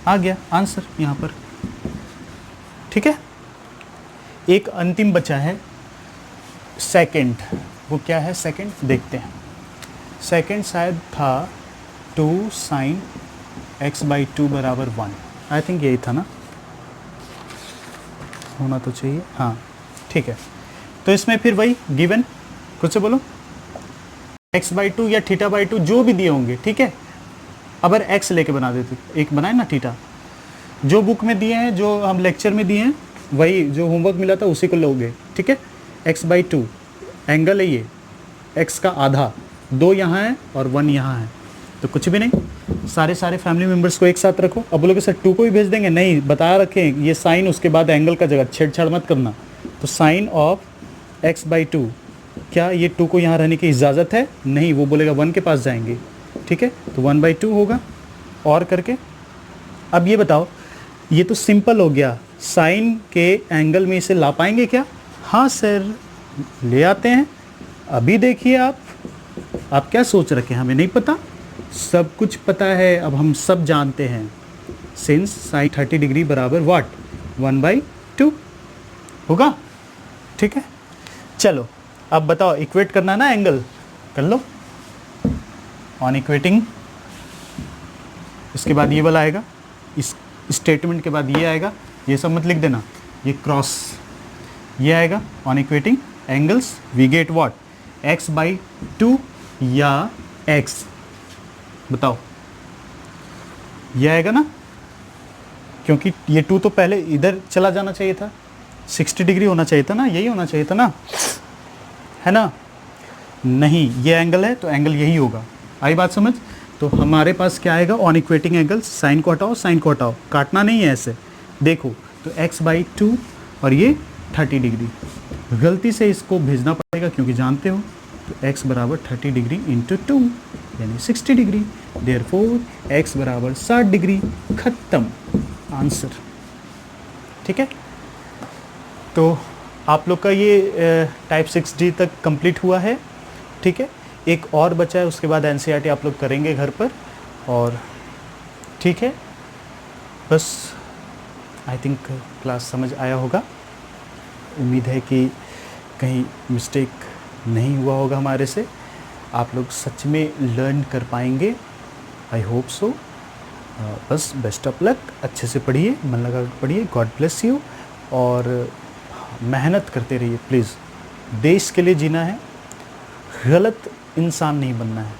आ गया आंसर यहाँ पर, ठीक है। एक अंतिम बचा है सेकंड, वो क्या है सेकंड? देखते हैं। सेकंड शायद था 2 साइन x/2 बराबर 1, आई थिंक यही था ना, होना तो चाहिए, हाँ ठीक है। तो इसमें फिर वही गिवन, कुछ से बोलो, x/2 या θ/2 जो भी दिए होंगे, ठीक है। अगर x लेके बना देते, एक बनाए ना थीटा, जो बुक में दिए हैं, जो हम लेक्चर में दिए हैं, वही जो होमवर्क मिला था उसी को लोगे, ठीक है। x/2 एंगल है ये, x का आधा, 2 यहाँ है और 1 यहाँ है, तो कुछ भी नहीं, सारे फैमिली मेम्बर्स को एक साथ रखो। अब बोलोगे सर 2 को भी भेज देंगे, नहीं, बता रखें ये साइन, उसके बाद एंगल का जगह, छेड़छाड़ मत करना। तो साइन ऑफ x/2, क्या ये 2 को यहाँ रहने की इजाज़त है? नहीं, वो बोलेगा 1 के पास जाएंगे, ठीक है। तो 1/2 होगा, और करके अब ये बताओ, ये तो सिंपल हो गया, साइन के एंगल में इसे ला पाएंगे क्या? हाँ सर ले आते हैं। अभी देखिए आप क्या सोच रखे हैं? हमें नहीं पता, सब कुछ पता है, अब हम सब जानते हैं। सिंस साइन 30 डिग्री बराबर व्हाट? 1/2 होगा, ठीक है। चलो अब बताओ, इक्वेट करना ना एंगल, कर लो ऑन इक्वेटिंग। इसके बाद ये वाला आएगा, इस स्टेटमेंट के बाद ये आएगा, ये सब मत लिख देना, ये क्रॉस, ये आएगा on equating angles we get what? x/2 या x, बताओ, ये आएगा ना, क्योंकि ये 2 तो पहले इधर चला जाना चाहिए था, 60 डिग्री होना चाहिए था ना, यही होना चाहिए था ना, है ना? नहीं, ये एंगल है तो एंगल यही होगा। आई बात समझ? तो हमारे पास क्या आएगा? ऑन इक्वेटिंग एंगल्स, साइन को हटाओ, साइन को हटाओ, काटना नहीं है ऐसे, देखो तो x/2 और ये 30 डिग्री, गलती से इसको भेजना पड़ेगा क्योंकि जानते हो, तो x बराबर 30 डिग्री इंटू 2 यानी 60 डिग्री, देयरफॉर x बराबर 60 डिग्री, खत्म, आंसर, ठीक है। तो आप लोग का ये टाइप 6D तक कंप्लीट हुआ है, ठीक है। एक और बचा है, उसके बाद NCERT आप लोग करेंगे घर पर, और ठीक है, बस आई थिंक क्लास समझ आया होगा। उम्मीद है कि कहीं मिस्टेक नहीं हुआ होगा हमारे से, आप लोग सच में लर्न कर पाएंगे, आई होप सो। बस बेस्ट ऑफ लक, अच्छे से पढ़िए, मन लगा कर पढ़िए, गॉड ब्लेस यू, और मेहनत करते रहिए प्लीज़। देश के लिए जीना है, गलत इंसान नहीं बनना है,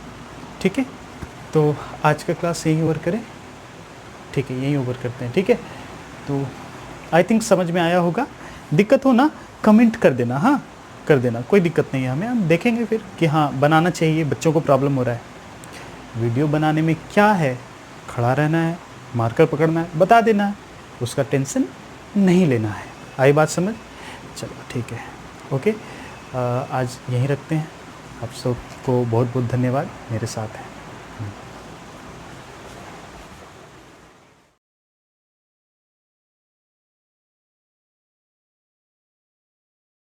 ठीक है। तो आज का क्लास यहीं ओवर करें, ठीक है, यहीं ओवर करते हैं, ठीक है। तो आई थिंक समझ में आया होगा। दिक्कत हो ना कमेंट कर देना, हाँ कर देना, कोई दिक्कत नहीं है हमें, हम देखेंगे फिर कि हाँ बनाना चाहिए, बच्चों को प्रॉब्लम हो रहा है। वीडियो बनाने में क्या है, खड़ा रहना है, मार्कर पकड़ना है, बता देना है, उसका टेंशन नहीं लेना है। आई बात समझ? चलो ठीक है, ओके। आज यहीं रखते हैं। आप सबको बहुत बहुत धन्यवाद मेरे साथ हैं।